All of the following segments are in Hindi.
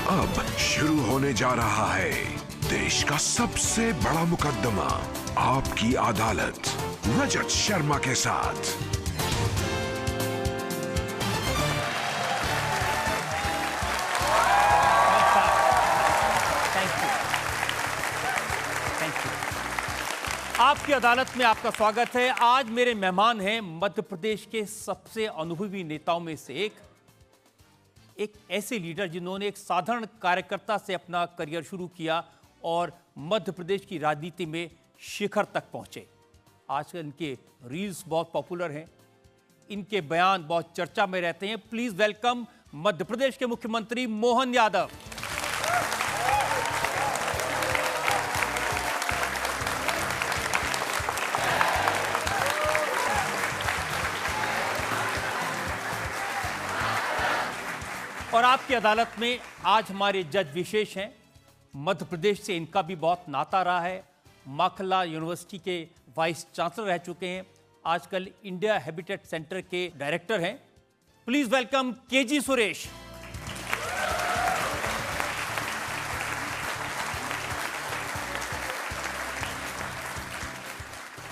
अब शुरू होने जा रहा है देश का सबसे बड़ा मुकदमा, आपकी अदालत, रजत शर्मा के साथ। आपकी अदालत में आपका स्वागत है। आज मेरे मेहमान हैं मध्य प्रदेश के सबसे अनुभवी नेताओं में से एक ऐसे लीडर जिन्होंने एक साधारण कार्यकर्ता से अपना करियर शुरू किया और मध्य प्रदेश की राजनीति में शिखर तक पहुंचे। आजकल इनके रील्स बहुत पॉपुलर हैं, इनके बयान बहुत चर्चा में रहते हैं। प्लीज वेलकम मध्य प्रदेश के मुख्यमंत्री मोहन यादव। और आपकी अदालत में आज हमारे जज विशेष हैं। मध्य प्रदेश से इनका भी बहुत नाता रहा है। माखला यूनिवर्सिटी के वाइस चांसलर रह चुके हैं, आजकल इंडिया हैबिटेट सेंटर के डायरेक्टर हैं। Please welcome KG Suresh.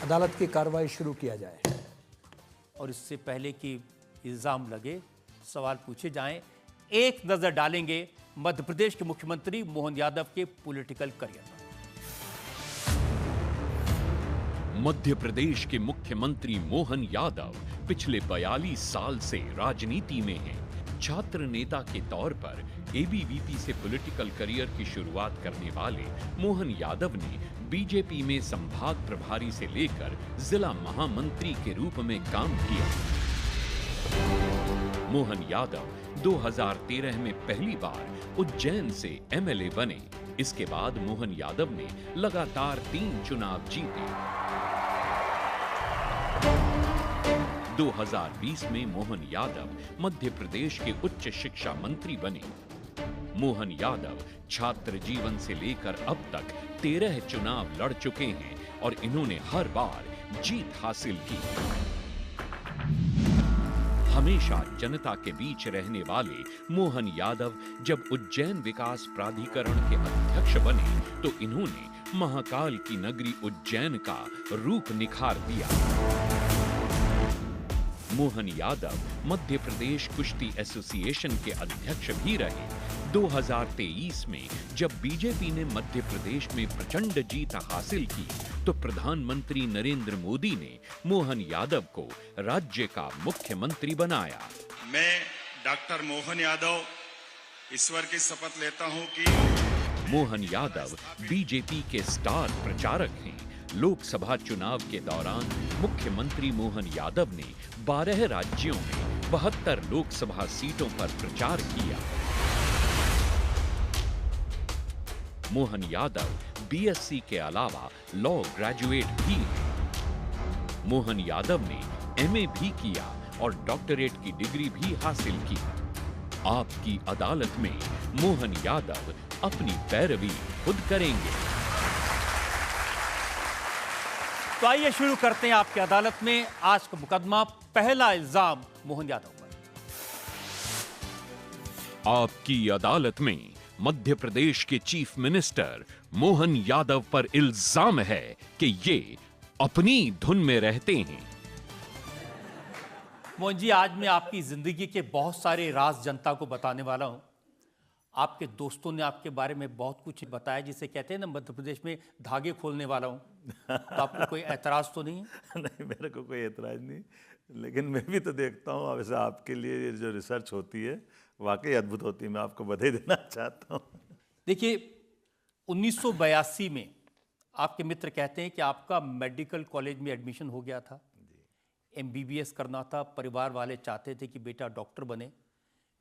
अदालत की कार्रवाई शुरू किया जाए। और इससे पहले कि इल्जाम लगे, सवाल पूछे जाएं, एक नजर डालेंगे मध्य प्रदेश के मुख्यमंत्री मोहन यादव के पॉलिटिकल करियर पर। मध्य प्रदेश के मुख्यमंत्री मोहन यादव पिछले 42 साल से राजनीति में हैं। छात्र नेता के तौर पर एबीवीपी से पॉलिटिकल करियर की शुरुआत करने वाले मोहन यादव ने बीजेपी में संभाग प्रभारी से लेकर जिला महामंत्री के रूप में काम किया। मोहन यादव 2013 में पहली बार उज्जैन से एमएलए बने। इसके बाद मोहन यादव ने लगातार 3 चुनाव जीते। 2020 में मोहन यादव मध्य प्रदेश के उच्च शिक्षा मंत्री बने। मोहन यादव छात्र जीवन से लेकर अब तक 13 चुनाव लड़ चुके हैं और इन्होंने हर बार जीत हासिल की। हमेशा जनता के बीच रहने वाले मोहन यादव जब उज्जैन विकास प्राधिकरण के अध्यक्ष बने तो इन्होंने महाकाल की नगरी उज्जैन का रूप निखार दिया। मोहन यादव मध्य प्रदेश कुश्ती एसोसिएशन के अध्यक्ष भी रहे। 2023 में जब बीजेपी ने मध्य प्रदेश में प्रचंड जीत हासिल की तो प्रधानमंत्री नरेंद्र मोदी ने मोहन यादव को राज्य का मुख्यमंत्री बनाया। मैं डॉक्टर मोहन यादव ईश्वर की शपथ लेता हूं कि मोहन यादव बीजेपी के स्टार प्रचारक हैं। लोकसभा चुनाव के दौरान मुख्यमंत्री मोहन यादव ने 12 राज्यों में 72 लोकसभा सीटों पर प्रचार किया। मोहन यादव बीएससी के अलावा लॉ ग्रेजुएट भी हैं। मोहन यादव ने एमए भी किया और डॉक्टरेट की डिग्री भी हासिल की। आपकी अदालत में मोहन यादव अपनी पैरवी खुद करेंगे। तो आइए शुरू करते हैं आपकी अदालत में आज का मुकदमा। पहला इल्जाम मोहन यादव पर। आपकी अदालत में मध्य प्रदेश के चीफ मिनिस्टर मोहन यादव पर इल्जाम है कि ये अपनी धुन में रहते हैं। मोहन जी, आज मैं आपकी जिंदगी के बहुत सारे राज जनता को बताने वाला हूं। आपके दोस्तों ने आपके बारे में बहुत कुछ बताया, जिसे कहते हैं ना मध्य प्रदेश में धागे खोलने वाला हूं। तो आपको कोई ऐतराज तो नहीं है? नहीं, मेरे को कोई ऐतराज नहीं, लेकिन मैं भी तो देखता हूँ वैसे आपके लिए जो रिसर्च होती है वाकई अद्भुत होती है। मैं आपको बधाई देना चाहता हूँ। देखिए, 1982 में आपके मित्र कहते हैं कि आपका मेडिकल कॉलेज में एडमिशन हो गया था। एमबीबीएस करना था, परिवार वाले चाहते थे कि बेटा डॉक्टर बने,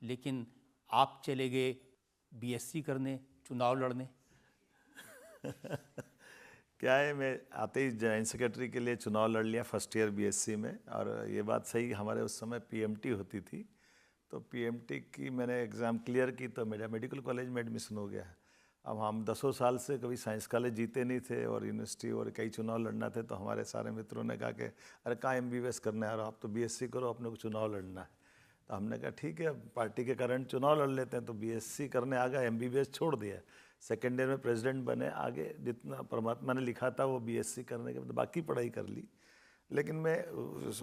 लेकिन आप चले गए बीएससी करने, चुनाव लड़ने। क्या है, मैं आते ही जॉइंट सेक्रेटरी के लिए चुनाव लड़ लिया फर्स्ट ईयर बीएससी में। और ये बात सही, हमारे उस समय पीएमटी होती थी, तो पीएमटी की मैंने एग्ज़ाम क्लियर की तो मेरा मेडिकल कॉलेज में एडमिशन हो गया। अब हम 10 साल से कभी साइंस कॉलेज जीते नहीं थे और यूनिवर्सिटी और कई चुनाव लड़ना थे, तो हमारे सारे मित्रों ने कहा कि अरे कहाँ एमबीबीएस करना है, और आप तो बीएससी करो, अपने को चुनाव लड़ना है। तो हमने कहा ठीक है, पार्टी के करंट चुनाव लड़ लेते हैं। तो बीएससी करने आ गया, एमबीबीएस छोड़ दिया। सेकेंड ईयर में प्रेसिडेंट बने, आगे जितना परमात्मा ने लिखा था वो बीएससी करने के बाद बाकी पढ़ाई कर ली। लेकिन मैं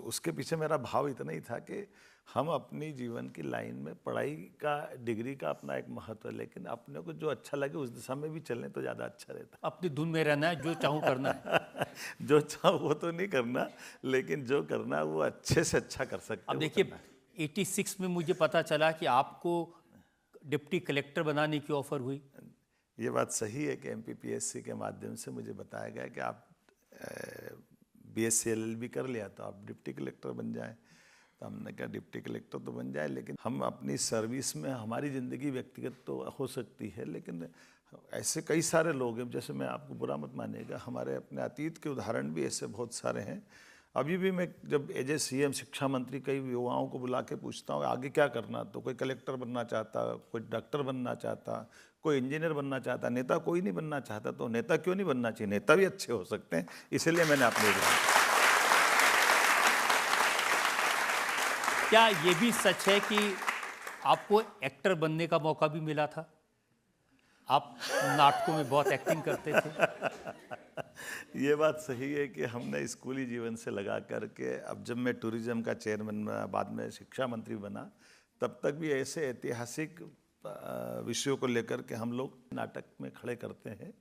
उसके पीछे मेरा भाव इतना ही था कि हम अपनी जीवन की लाइन में पढ़ाई का, डिग्री का अपना एक महत्व है, लेकिन अपने को जो अच्छा लगे उस दिशा में भी चलें तो ज़्यादा अच्छा रहता अपनी धुन में रहना है, जो चाहूँ करना है। है। जो चाहो वो तो नहीं करना, लेकिन जो करना है वो अच्छे से अच्छा कर सकते अब हैं, वो देखिए करना है। 86 में मुझे पता चला कि आपको डिप्टी कलेक्टर बनाने की ऑफर हुई। ये बात सही है कि एमपीपीएससी के माध्यम से मुझे बताया गया कि आप बीएससी एलएलबी कर लिया तो आप डिप्टी कलेक्टर बन जाएं। तो हमने कहा डिप्टी कलेक्टर तो बन जाए, लेकिन हम अपनी सर्विस में, हमारी ज़िंदगी व्यक्तिगत तो हो सकती है, लेकिन ऐसे कई सारे लोग हैं, जैसे मैं आपको बुरा मत मानिएगा, हमारे अपने अतीत के उदाहरण भी ऐसे बहुत सारे हैं। अभी भी मैं जब एज ए सीएम शिक्षा मंत्री कई युवाओं को बुला के पूछता हूँ आगे क्या करना, तो कोई कलेक्टर बनना चाहता, कोई डॉक्टर बनना चाहता, कोई इंजीनियर बनना चाहता, नेता कोई नहीं बनना चाहता। तो नेता क्यों नहीं बनना चाहिए, नेता भी अच्छे हो सकते हैं, इसलिए मैंने अपने क्या ये भी सच है कि आपको एक्टर बनने का मौका भी मिला था? आप नाटकों में बहुत एक्टिंग करते थे। ये बात सही है कि हमने स्कूली जीवन से लगा करके, अब जब मैं टूरिज्म का चेयरमैन बना, बाद में शिक्षा मंत्री बना, तब तक भी ऐसे ऐतिहासिक विषयों को लेकर के हम लोग नाटक में खड़े करते हैं,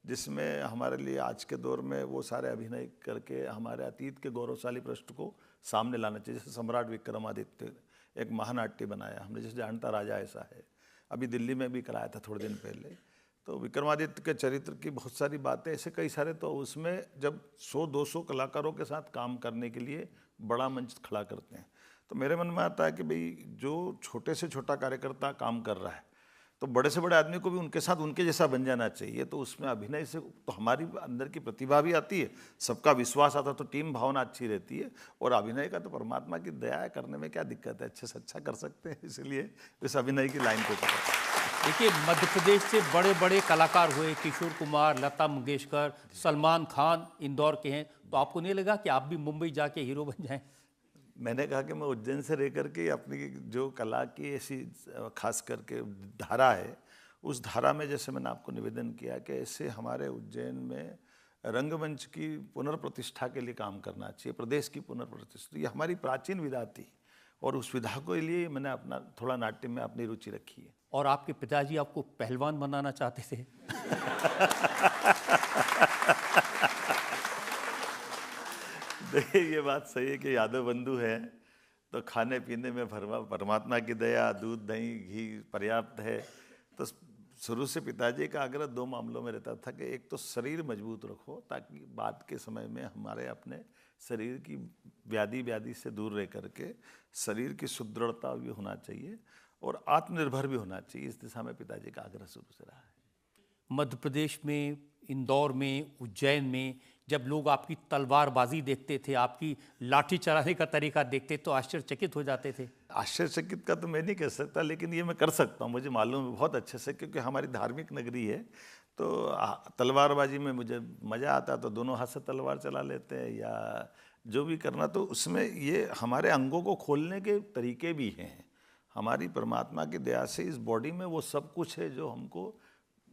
जिसमें हमारे लिए आज के दौर में वो सारे अभिनय करके हमारे अतीत के गौरवशाली पृष्ठ को सामने लाना चाहिए। जैसे सम्राट विक्रमादित्य एक महानाट्य बनाया हमने, जैसे जानता राजा ऐसा है, अभी दिल्ली में भी कराया था थोड़े दिन पहले। तो विक्रमादित्य के चरित्र की बहुत सारी बातें, ऐसे कई सारे, तो उसमें जब 100-200 कलाकारों के साथ काम करने के लिए बड़ा मंच खड़ा करते हैं, तो मेरे मन में आता है कि भाई जो छोटे से छोटा कार्यकर्ता काम कर रहा है, तो बड़े से बड़े आदमी को भी उनके साथ उनके जैसा बन जाना चाहिए। तो उसमें अभिनय से तो हमारी अंदर की प्रतिभा भी आती है, सबका विश्वास आता है, तो टीम भावना अच्छी रहती है। और अभिनय का तो परमात्मा की दया है, करने में क्या दिक्कत है, अच्छे से अच्छा कर सकते हैं, इसलिए इस अभिनय की लाइन को पकड़ा। देखिए मध्य प्रदेश से बड़े बड़े कलाकार हुए, किशोर कुमार, लता मंगेशकर, सलमान खान इंदौर के हैं, तो आपको नहीं लगा कि आप भी मुंबई जाके हीरो बन जाएं? मैंने कहा कि मैं उज्जैन से रह करके अपनी जो कला की ऐसी खास करके धारा है, उस धारा में जैसे मैंने आपको निवेदन किया कि ऐसे हमारे उज्जैन में रंगमंच की पुनर्प्रतिष्ठा के लिए काम करना चाहिए, प्रदेश की पुनर्प्रतिष्ठा, ये हमारी प्राचीन विधा थी, और उस विधा के लिए मैंने अपना थोड़ा नाट्य में अपनी रुचि रखी है। और आपके पिताजी आपको पहलवान बनाना चाहते थे? देखिए ये बात सही है कि यादव बंधु है, तो खाने पीने में परमात्मा की दया, दूध दही घी पर्याप्त है। तो शुरू से पिताजी का आग्रह 2 मामलों में रहता था कि एक तो शरीर मजबूत रखो, ताकि बाद के समय में हमारे अपने शरीर की व्याधि से दूर रह करके शरीर की सुदृढ़ता भी होना चाहिए और आत्मनिर्भर भी होना चाहिए। इस दिशा में पिताजी का आग्रह शुरू से रहा है। मध्य प्रदेश में, इंदौर में, उज्जैन में जब लोग आपकी तलवारबाजी देखते थे, आपकी लाठी चलाने का तरीका देखते तो आश्चर्यचकित हो जाते थे? आश्चर्यचकित का तो मैं नहीं कह सकता, लेकिन ये मैं कर सकता हूँ, मुझे मालूम है बहुत अच्छे से, क्योंकि हमारी धार्मिक नगरी है। तो तलवारबाजी में मुझे मज़ा आता, तो दोनों हाथ से तलवार चला लेते हैं या जो भी करना। तो उसमें ये हमारे अंगों को खोलने के तरीके भी हैं। हमारी परमात्मा की दया से इस बॉडी में वो सब कुछ है जो हमको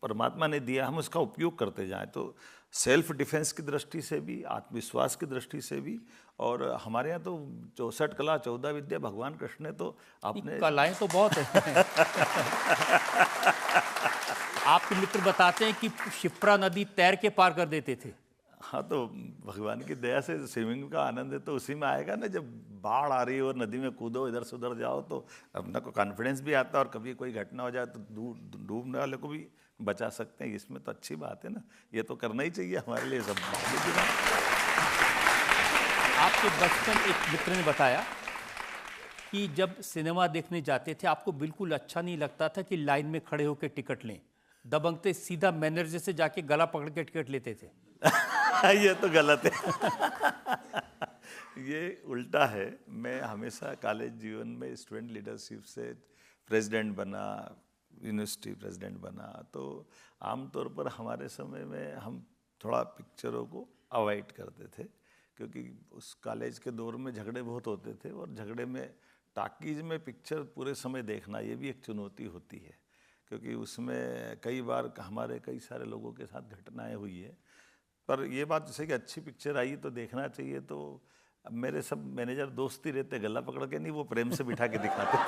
परमात्मा ने दिया, हम उसका उपयोग करते जाएं। तो सेल्फ डिफेंस की दृष्टि से भी, आत्मविश्वास की दृष्टि से भी, और हमारे यहाँ तो 64 कला 14 विद्या भगवान कृष्ण ने तो आपने कलाएं तो बहुत है। आपके मित्र बताते हैं कि शिप्रा नदी तैर के पार कर देते थे। हाँ, तो भगवान की दया से स्विमिंग का आनंद है तो उसी में आएगा ना। जब बाढ़ आ रही है और नदी में कूदो, इधर से उधर जाओ, तो अपना को कॉन्फिडेंस भी आता है, और कभी कोई घटना हो जाए तो डूबने वाले को भी बचा सकते हैं। इसमें तो अच्छी बात है ना, ये तो करना ही चाहिए हमारे लिए सब। आपके बचपन एक मित्र ने बताया कि जब सिनेमा देखने जाते थे आपको बिल्कुल अच्छा नहीं लगता था कि लाइन में खड़े होकर टिकट लें, दबंगते सीधा मैनेजर से जाके गला पकड़ के टिकट लेते थे। ये तो गलत है। ये उल्टा है। मैं हमेशा कॉलेज जीवन में स्टूडेंट लीडरशिप से प्रेसिडेंट बना, यूनिवर्सिटी प्रेसिडेंट बना, तो आमतौर पर हमारे समय में हम थोड़ा पिक्चरों को अवॉइड करते थे, क्योंकि उस कॉलेज के दौर में झगड़े बहुत होते थे, और झगड़े में टाकीज में पिक्चर पूरे समय देखना ये भी एक चुनौती होती है, क्योंकि उसमें कई बार हमारे कई सारे लोगों के साथ घटनाएं हुई है। पर ये बात जैसे कि अच्छी पिक्चर आई तो देखना चाहिए, तो अब मेरे सब मैनेजर दोस्ती रहते, गला पकड़ के नहीं, वो प्रेम से बिठा के दिखाते थे।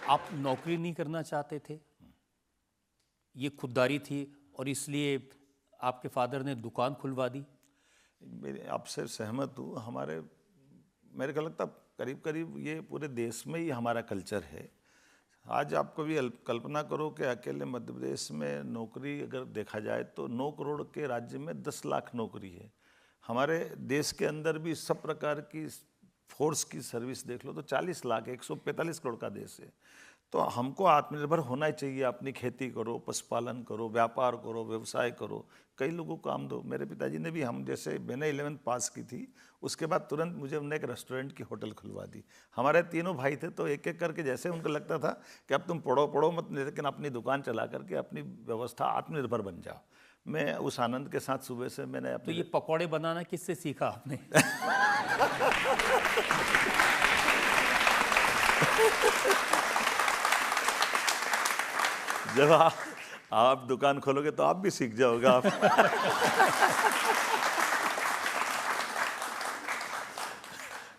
आप नौकरी नहीं करना चाहते थे, ये खुददारी थी और इसलिए आपके फादर ने दुकान खुलवा दी? मेरे आपसे सहमत हूँ। मेरे को लगता करीब करीब ये पूरे देश में ही हमारा कल्चर है। आज आप कभी कल्पना करो कि अकेले मध्य प्रदेश में नौकरी अगर देखा जाए तो 9 करोड़ के राज्य में 10 लाख नौकरी है। हमारे देश के अंदर भी सब प्रकार की फोर्स की सर्विस देख लो तो 40 लाख, 145 करोड़ का देश है। तो हमको आत्मनिर्भर होना ही चाहिए। अपनी खेती करो, पशुपालन करो, व्यापार करो, व्यवसाय करो, कई लोगों को काम दो। मेरे पिताजी ने भी, हम जैसे मैंने 11th पास की थी, उसके बाद तुरंत मुझे उन्होंने एक रेस्टोरेंट की होटल खुलवा दी। हमारे तीनों भाई थे, तो एक एक करके जैसे उनको लगता था कि अब तुम पढ़ो मत, लेकिन अपनी दुकान चला करके अपनी व्यवस्था आत्मनिर्भर बन जाओ। मैं उस आनंद के साथ सुबह से मैंने तो ये पकौड़े बनाना किससे सीखा आपने? जब आप दुकान खोलोगे तो आप भी सीख जाओगे। आप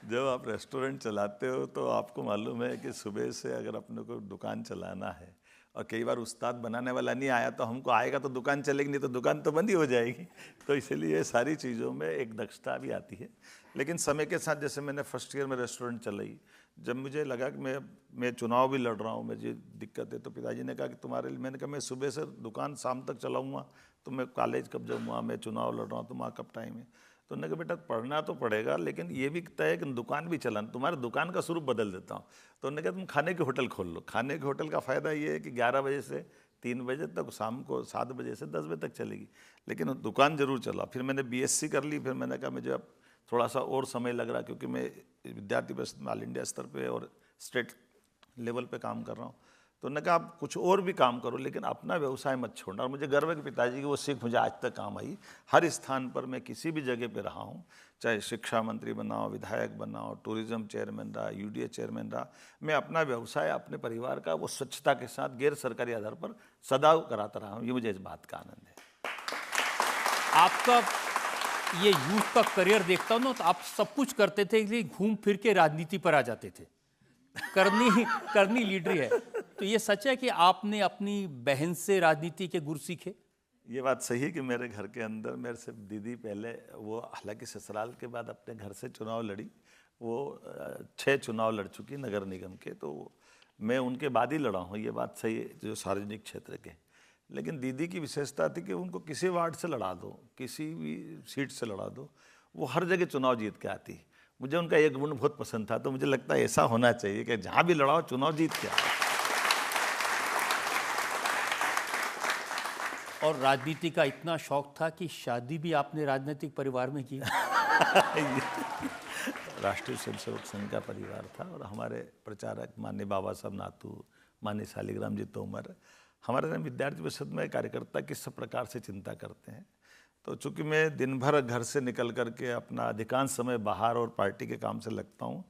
जब आप रेस्टोरेंट चलाते हो तो आपको मालूम है कि सुबह से अगर अपने को दुकान चलाना है, और कई बार उस्ताद बनाने वाला नहीं आया तो हमको आएगा तो दुकान चलेगी, नहीं तो दुकान तो बंद ही हो जाएगी। तो इसलिए सारी चीज़ों में एक दक्षता भी आती है। लेकिन समय के साथ, जैसे मैंने फर्स्ट ईयर में रेस्टोरेंट चलाई, जब मुझे लगा कि मैं चुनाव भी लड़ रहा हूँ, मुझे दिक्कत है, तो पिताजी ने कहा कि तुम्हारे लिए, मैंने कहा मैं सुबह से दुकान शाम तक चलाऊँगा, तो मैं कॉलेज कब जाऊँगा, मैं चुनाव लड़ रहा हूँ, तुम्हारा कब टाइम है? तो उन्होंने कहा बेटा पढ़ना तो पड़ेगा, लेकिन ये भी तय है कि दुकान भी चलाना, तुम्हारे दुकान का स्वरूप बदल देता हूँ। तो उन्होंने कहा तुम खाने की होटल खोल लो। खाने की होटल का फ़ायदा ये है कि 11 बजे से 3 बजे तक, शाम को 7 बजे से 10 बजे तक चलेगी, लेकिन दुकान जरूर चला। फिर मैंने BSc कर ली। फिर मैंने कहा मुझे अब थोड़ा सा और समय लग रहा, क्योंकि मैं विद्यार्थी परिषद में ऑल इंडिया स्तर पे और स्टेट लेवल पे काम कर रहा हूँ। तो उन्होंने कहा आप कुछ और भी काम करो, लेकिन अपना व्यवसाय मत छोड़ना। और मुझे गर्व है कि पिताजी की वो सीख मुझे आज तक काम आई। हर स्थान पर मैं किसी भी जगह पे रहा हूँ, चाहे शिक्षा मंत्री बनाओ, विधायक बनाओ, टूरिज्म चेयरमैन रहा, UDA चेयरमैन रहा, मैं अपना व्यवसाय अपने परिवार का वो स्वच्छता के साथ गैर सरकारी आधार पर सदैव कराता रहा हूँ। ये मुझे इस बात का आनंद है। आपका ये यूथ का करियर देखता हूँ ना, तो आप सब कुछ करते थे, इसलिए घूम फिर के राजनीति पर आ जाते थे। करनी लीडरी है। तो ये सच है कि आपने अपनी बहन से राजनीति के गुर सीखे? ये बात सही है कि मेरे घर के अंदर मेरे से दीदी पहले, वो हालांकि ससुराल के बाद अपने घर से चुनाव लड़ी, वो 6 चुनाव लड़ चुकी नगर निगम के, तो मैं उनके बाद ही लड़ा हूँ, ये बात सही है, जो सार्वजनिक क्षेत्र के। लेकिन दीदी की विशेषता थी कि उनको किसी वार्ड से लड़ा दो, किसी भी सीट से लड़ा दो, वो हर जगह चुनाव जीत के आती। मुझे उनका एक गुण बहुत पसंद था, तो मुझे लगता है ऐसा होना चाहिए कि जहाँ भी लड़ाओ चुनाव जीत के आओ। और राजनीति का इतना शौक था कि शादी भी आपने राजनीतिक परिवार में की? राष्ट्रीय स्वयंसेवक संघ का परिवार था, और हमारे प्रचारक माननीय बाबा साहब नातू, माननीय शालिग्राम जी तोमर, हमारे विद्यार्थी परिषद में कार्यकर्ता किस प्रकार से चिंता करते हैं। तो चूँकि मैं दिन भर घर से निकल करके अपना अधिकांश समय बाहर और पार्टी के काम से लगता हूँ,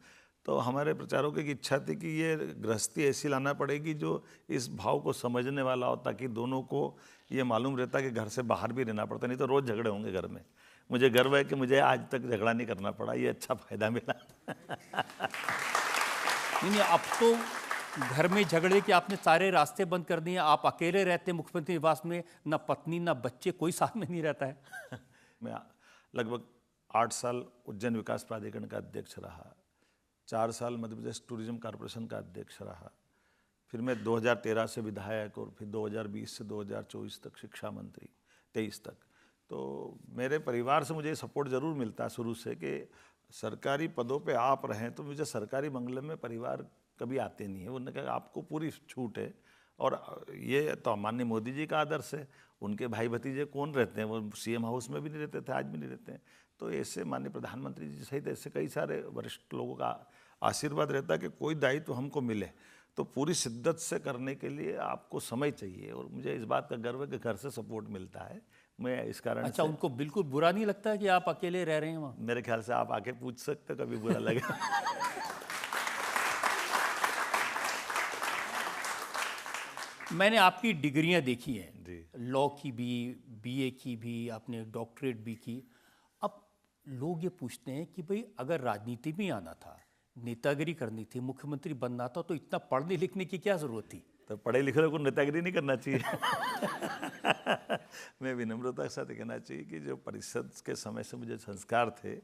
तो हमारे प्रचारकों की इच्छा थी कि ये गृहस्थी ऐसी लाना पड़ेगी जो इस भाव को समझने वाला हो, ताकि दोनों को ये मालूम रहता कि घर से बाहर भी रहना पड़ता, नहीं तो रोज़ झगड़े होंगे घर में। मुझे गर्व है कि मुझे आज तक झगड़ा नहीं करना पड़ा, ये अच्छा फायदा मिला। नहीं, अब तो घर में झगड़े के आपने सारे रास्ते बंद कर दिए। आप अकेले रहते हैं मुख्यमंत्री निवास में, ना पत्नी ना बच्चे, कोई साथ में नहीं रहता है। मैं लगभग 8 साल उज्जैन विकास प्राधिकरण का अध्यक्ष रहा, 4 साल मध्य प्रदेश टूरिज्म कॉर्पोरेशन का अध्यक्ष रहा, फिर मैं 2013 से विधायक, और फिर 2020 से 2024 तक शिक्षा मंत्री, 23 तक। तो मेरे परिवार से मुझे सपोर्ट ज़रूर मिलता है शुरू से कि सरकारी पदों पे आप रहें, तो मुझे सरकारी बंगले में परिवार कभी आते नहीं है। उन्होंने कहा आपको पूरी छूट है, और ये तो माननीय मोदी जी का आदर्श है। उनके भाई भतीजे कौन रहते हैं, वो CM हाउस में भी नहीं रहते थे, आज भी नहीं रहते हैं। तो ऐसे माननीय प्रधानमंत्री जी सहित ऐसे कई सारे वरिष्ठ लोगों का आशीर्वाद रहता है कि कोई दायित्व हमको मिले तो पूरी शिद्दत से करने के लिए आपको समय चाहिए, और मुझे इस बात का गर्व है कि घर से सपोर्ट मिलता है। मैं इस कारण अच्छा, से उनको बिल्कुल बुरा नहीं लगता है कि आप अकेले रह रहे हैं वहाँ? मेरे ख्याल से आप आके पूछ सकते हो, कभी बुरा लगे। मैंने आपकी डिग्रियां देखी हैं, जी। लॉ की भी, बीए की भी, आपने डॉक्टरेट भी की। अब लोग ये पूछते हैं कि भाई अगर राजनीति में आना था, नेतागिरी करनी थी, मुख्यमंत्री बनना था, तो इतना पढ़ने लिखने की क्या जरूरत थी? तो पढ़े लिखे लोगों को नेतागिरी नहीं करना चाहिए। मैं विनम्रता के साथ कहना चाहिए कि जो परिषद के समय से मुझे संस्कार थे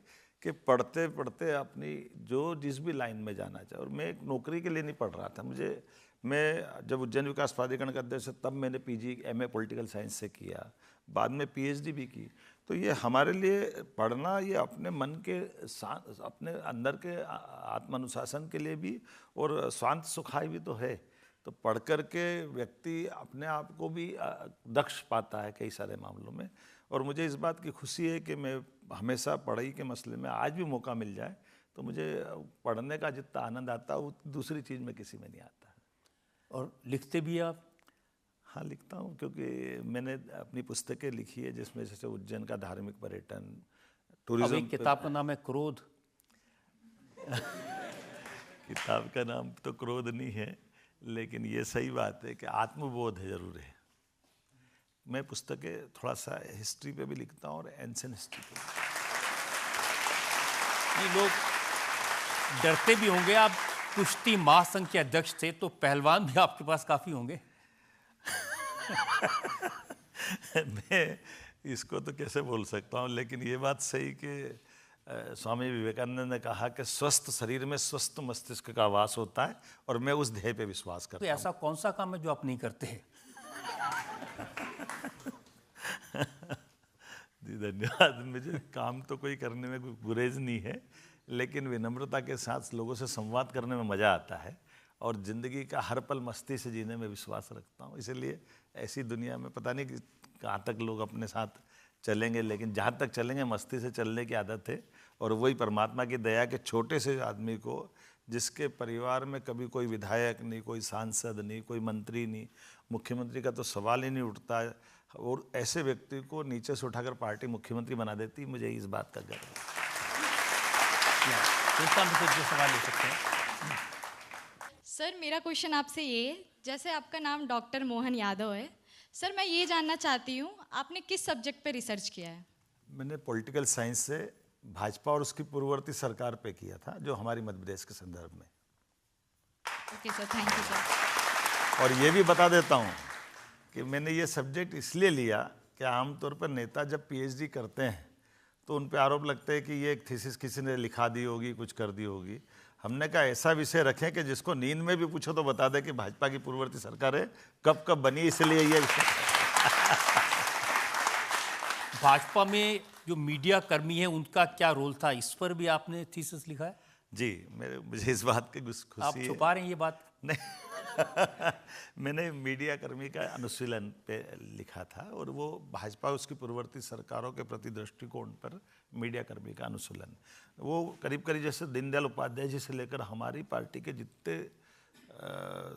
कि पढ़ते पढ़ते अपनी जो जिस भी लाइन में जाना चाहिए, और मैं एक नौकरी के लिए नहीं पढ़ रहा था। मैं जब उज्जैन विकास प्राधिकरण का अध्यक्ष तब मैंने पीजी एमए पॉलिटिकल साइंस से किया, बाद में पीएचडी भी की। तो ये हमारे लिए पढ़ना, ये अपने मन के अपने अंदर के आत्मानुशासन के लिए भी और स्वांत सुखाय भी तो है। तो पढ़ कर के व्यक्ति अपने आप को भी दक्ष पाता है कई सारे मामलों में। और मुझे इस बात की खुशी है कि मैं हमेशा पढ़ाई के मसले में आज भी मौका मिल जाए तो मुझे पढ़ने का जितना आनंद आता है वो दूसरी चीज़ में किसी में नहीं आता है। और लिखते भी आप? हाँ, लिखता हूँ, क्योंकि मैंने अपनी पुस्तकें लिखी है जिसमें जैसे उज्जैन का धार्मिक पर्यटन, अब टूरिज्म। एक किताब का नाम है क्रोध। किताब का नाम तो क्रोध नहीं है, लेकिन ये सही बात है कि आत्मबोध है, जरूर है। मैं पुस्तकें थोड़ा सा हिस्ट्री पे भी लिखता हूँ और एंशिएंट हिस्ट्री पे भी। ये लोग डरते भी होंगे, आप कुश्ती महासंघ के अध्यक्ष थे, तो पहलवान भी आपके पास काफी होंगे। मैं इसको तो कैसे बोल सकता हूँ, लेकिन ये बात सही कि स्वामी विवेकानंद ने कहा कि स्वस्थ शरीर में स्वस्थ मस्तिष्क का वास होता है, और मैं उस ध्येय पे विश्वास तो करता हूँ। ऐसा कौन सा काम है जो आप नहीं करते हैं? जी धन्यवाद। मुझे काम तो कोई करने में कोई गुरेज नहीं है, लेकिन विनम्रता के साथ लोगों से संवाद करने में मज़ा आता है, और ज़िंदगी का हर पल मस्ती से जीने में विश्वास रखता हूँ। इसलिए ऐसी दुनिया में पता नहीं कि कहाँ तक लोग अपने साथ चलेंगे, लेकिन जहाँ तक चलेंगे मस्ती से चलने की आदत है। और वही परमात्मा की दया के छोटे से आदमी को, जिसके परिवार में कभी कोई विधायक नहीं, कोई सांसद नहीं, कोई मंत्री नहीं, मुख्यमंत्री का तो सवाल ही नहीं उठता, और ऐसे व्यक्ति को नीचे से उठाकर पार्टी मुख्यमंत्री बना देती, मुझे इस बात का गर्व है। जो सवाल ले सकते हैं। सर, मेरा क्वेश्चन आपसे ये है, जैसे आपका नाम डॉक्टर मोहन यादव है, सर मैं ये जानना चाहती हूँ आपने किस सब्जेक्ट पे रिसर्च किया है? मैंने पॉलिटिकल साइंस से भाजपा और उसकी पूर्ववर्ती सरकार पे किया था, जो हमारी मध्य प्रदेश के संदर्भ में। Okay sir, thank you sir. और ये भी बता देता हूँ कि मैंने ये सब्जेक्ट इसलिए लिया कि आमतौर पर नेता जब पीएचडी करते हैं तो उन पे आरोप लगते हैं कि ये एक थीसिस किसी ने लिखा दी होगी, कुछ कर दी होगी। हमने कहा ऐसा विषय रखें कि जिसको नींद में भी पूछो तो बता दे कि भाजपा की पूर्ववर्ती सरकार है कब कब बनी, इसलिए ये भाजपा में जो मीडिया कर्मी है उनका क्या रोल था, इस पर भी आपने थीसिस लिखा है? जी, मुझे इस बात की खुशी आप है। छुपा रहे हैं ये बात? नहीं। मैंने मीडिया कर्मी का अनुशीलन पे लिखा था, और वो भाजपा उसकी पूर्ववर्ती सरकारों के प्रति दृष्टिकोण पर मीडिया कर्मी का अनुशीलन। वो करीब करीब जैसे दीनदयाल उपाध्याय जी से लेकर हमारी पार्टी के जितने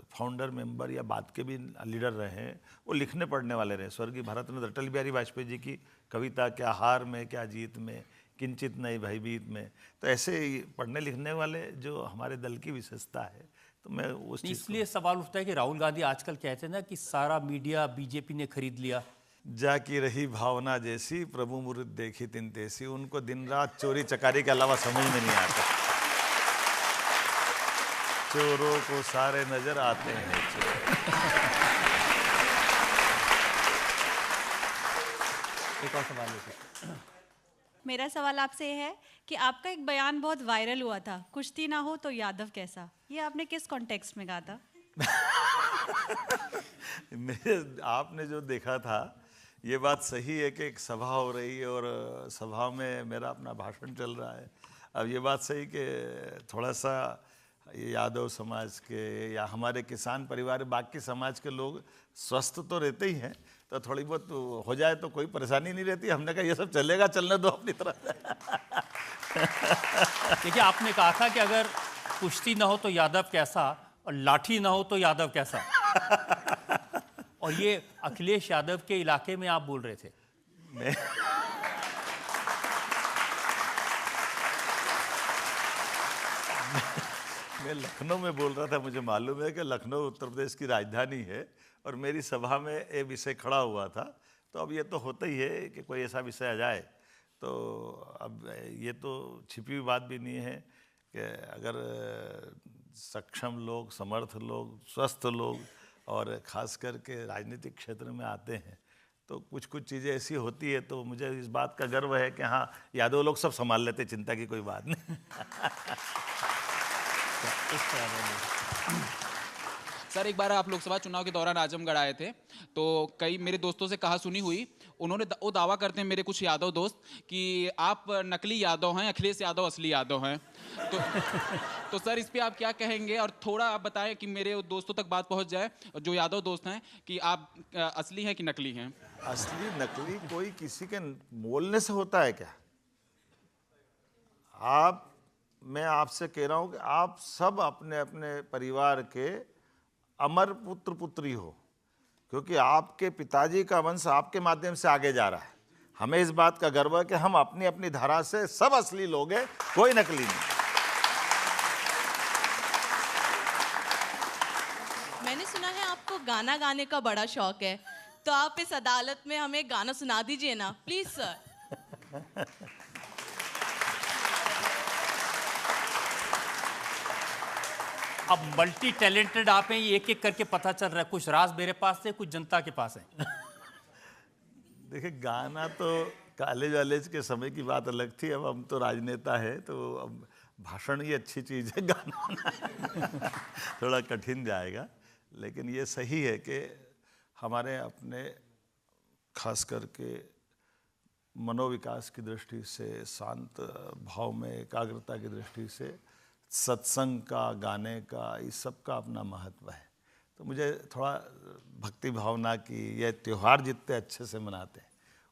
फाउंडर मेंबर या बाद के भी लीडर रहे हैं, वो लिखने पढ़ने वाले रहे। स्वर्गीय भारत रत्न अटल बिहारी वाजपेयी जी की कविता, क्या हार में क्या जीत में, किंचित नहीं भयभीत में। तो ऐसे पढ़ने लिखने वाले जो हमारे दल की विशेषता है, तो मैं उस चीज़ इसलिए सवाल उठता है कि राहुल गांधी आजकल कहते हैं ना कि सारा मीडिया बीजेपी ने खरीद लिया। जाकी रही भावना जैसी, प्रभु मुरीद देखी तिन तैसी। उनको दिन रात चोरी चकारी के अलावा समझ में नहीं आता। चोरों को सारे नजर आते हैं चोर। एक और सवाल लेते। मेरा सवाल आपसे है कि आपका एक बयान बहुत वायरल हुआ था, कुश्ती ना हो तो यादव कैसा। ये आपने किस कॉन्टेक्स्ट में कहा था? आपने जो देखा था, ये बात सही है कि एक सभा हो रही है और सभा में मेरा अपना भाषण चल रहा है। अब ये बात सही कि थोड़ा सा ये यादव समाज के या हमारे किसान परिवार बाकी समाज के लोग स्वस्थ तो रहते ही हैं, तो थोड़ी बहुत हो जाए तो कोई परेशानी नहीं रहती। हमने कहा ये सब चलेगा, चलने दो अपनी तरफ। देखिए, आपने कहा था कि अगर कुश्ती ना हो तो यादव कैसा, और लाठी ना हो तो यादव कैसा। और ये अखिलेश यादव के इलाके में आप बोल रहे थे। मैं लखनऊ में बोल रहा था। मुझे मालूम है कि लखनऊ उत्तर प्रदेश की राजधानी है और मेरी सभा में ये विषय खड़ा हुआ था। तो अब ये तो होता ही है कि कोई ऐसा विषय आ जाए, तो अब ये तो छिपी हुई बात भी नहीं है कि अगर सक्षम लोग, समर्थ लोग, स्वस्थ लोग और ख़ास करके राजनीतिक क्षेत्र में आते हैं तो कुछ कुछ चीज़ें ऐसी होती है, तो मुझे इस बात का गर्व है कि हाँ, यादव लोग सब संभाल लेते, चिंता की कोई बात नहीं। सर, एक बार आप लोकसभा चुनाव के दौरान आजमगढ़ आए थे, तो कई मेरे दोस्तों से कहा सुनी हुई, उन्होंने वो दावा करते हैं मेरे कुछ यादव दोस्त कि आप नकली यादव हैं, अखिलेश यादव असली यादव हैं। तो सर, इस पे आप क्या कहेंगे? और थोड़ा आप बताएं कि मेरे दोस्तों तक बात पहुंच जाए, जो यादव दोस्त हैं, कि आप असली हैं कि नकली हैं? असली नकली कोई किसी के बोलने से होता है क्या? मैं आपसे कह रहा हूँ कि आप सब अपने अपने परिवार के अमर पुत्र पुत्री हो, क्योंकि आपके पिताजी का वंश आपके माध्यम से आगे जा रहा है। हमें इस बात का गर्व है कि हम अपनी अपनी धारा से सब असली लोग हैं, कोई नकली नहीं। मैंने सुना है आपको गाना गाने का बड़ा शौक है, तो आप इस अदालत में हमें गाना सुना दीजिए ना, प्लीज सर। अब मल्टी टैलेंटेड आप हैं, ये एक एक करके पता चल रहा है। कुछ राज मेरे पास है, कुछ जनता के पास है। देखिए, गाना तो कॉलेज वालेज के समय की बात अलग थी, अब हम तो राजनेता है, तो अब भाषण ही अच्छी चीज़ है, गाना थोड़ा कठिन जाएगा। लेकिन ये सही है कि हमारे अपने खास करके मनोविकास की दृष्टि से, शांत भाव में एकाग्रता की दृष्टि से सत्संग का, गाने का, इस सब का अपना महत्व है। तो मुझे थोड़ा भक्ति भावना की, ये त्यौहार जितने अच्छे से मनाते हैं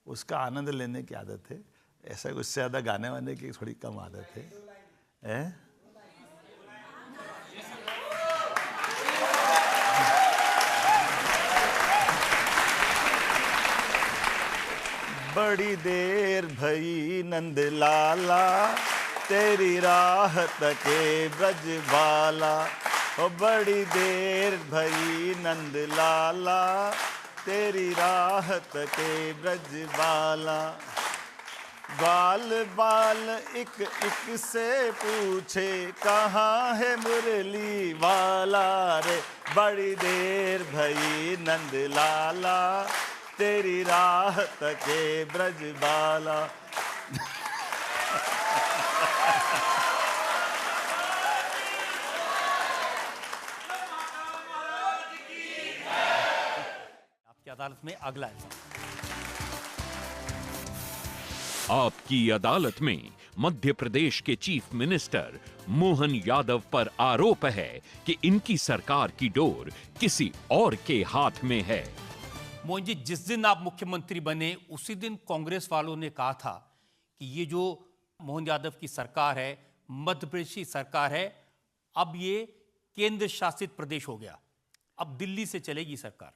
उसका आनंद लेने की आदत है। ऐसा उससे ज़्यादा गाने वाने की थोड़ी कम आदत है। बड़ी देर भई नंद लाला, तेरी राह तके ब्रजबाला। ओ बड़ी देर भई नंद लाला, तेरी राह तके ब्रजबाला। बाल बाल एक एक से पूछे, कहाँ है मुरली वाला रे। बड़ी देर भई नंद लाला, तेरी राह तके ब्रजबाला। आपकी अदालत में अगला है। आपकी अदालत में मध्य प्रदेश के चीफ मिनिस्टर मोहन यादव पर आरोप है कि इनकी सरकार की डोर किसी और के हाथ में है। मोहन जी, जिस दिन आप मुख्यमंत्री बने उसी दिन कांग्रेस वालों ने कहा था कि ये जो मोहन यादव की सरकार है, मध्य प्रदेश की सरकार है, अब ये केंद्र शासित प्रदेश हो गया, अब दिल्ली से चलेगी सरकार।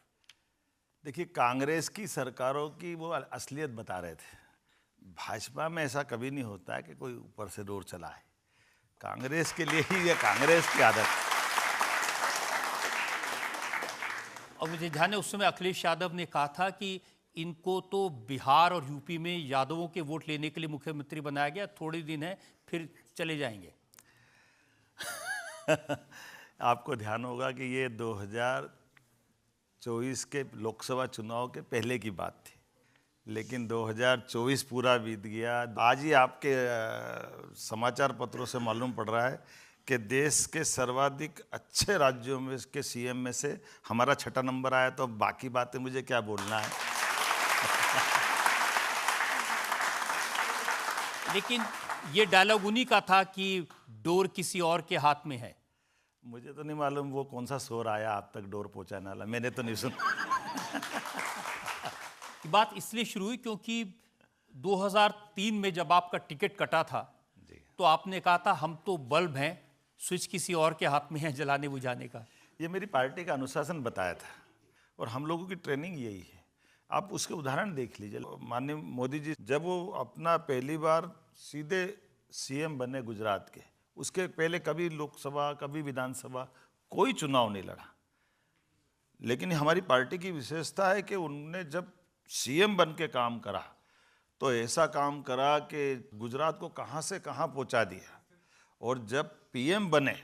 देखिए, कांग्रेस की सरकारों की वो असलियत बता रहे थे। भाजपा में ऐसा कभी नहीं होता है कि कोई ऊपर से डोर चला है। कांग्रेस के लिए ही ये कांग्रेस की आदत है। और मुझे ध्यान है उस समय अखिलेश यादव ने कहा था कि इनको तो बिहार और यूपी में यादवों के वोट लेने के लिए मुख्यमंत्री बनाया गया, थोड़े दिन है फिर चले जाएंगे। आपको ध्यान होगा कि ये 2024 के लोकसभा चुनाव के पहले की बात थी, लेकिन 2024 पूरा बीत गया। आज ही आपके समाचार पत्रों से मालूम पड़ रहा है कि देश के सर्वाधिक अच्छे राज्यों में के सीएम में से हमारा 6ठा नंबर आया। तो बाकी बातें मुझे क्या बोलना है। लेकिन ये डायलॉग उन्हीं का था कि डोर किसी और के हाथ में है। मुझे तो नहीं मालूम वो कौन सा शोर आया आप तक डोर पहुंचाने वाला, मैंने तो नहीं सुना। बात इसलिए शुरू हुई क्योंकि 2003 में जब आपका टिकट कटा था तो आपने कहा था हम तो बल्ब हैं, स्विच किसी और के हाथ में है जलाने बुझाने का। ये मेरी पार्टी का अनुशासन बताया था और हम लोगों की ट्रेनिंग यही है। आप उसके उदाहरण देख लीजिए। माननीय मोदी जी जब वो अपना पहली बार सीधे सीएम बने गुजरात के, उसके पहले कभी लोकसभा कभी विधानसभा कोई चुनाव नहीं लड़ा। लेकिन हमारी पार्टी की विशेषता है कि उन्होंने जब सीएम बन के काम करा तो ऐसा काम करा कि गुजरात को कहाँ से कहाँ पहुँचा दिया। और जब पीएम बने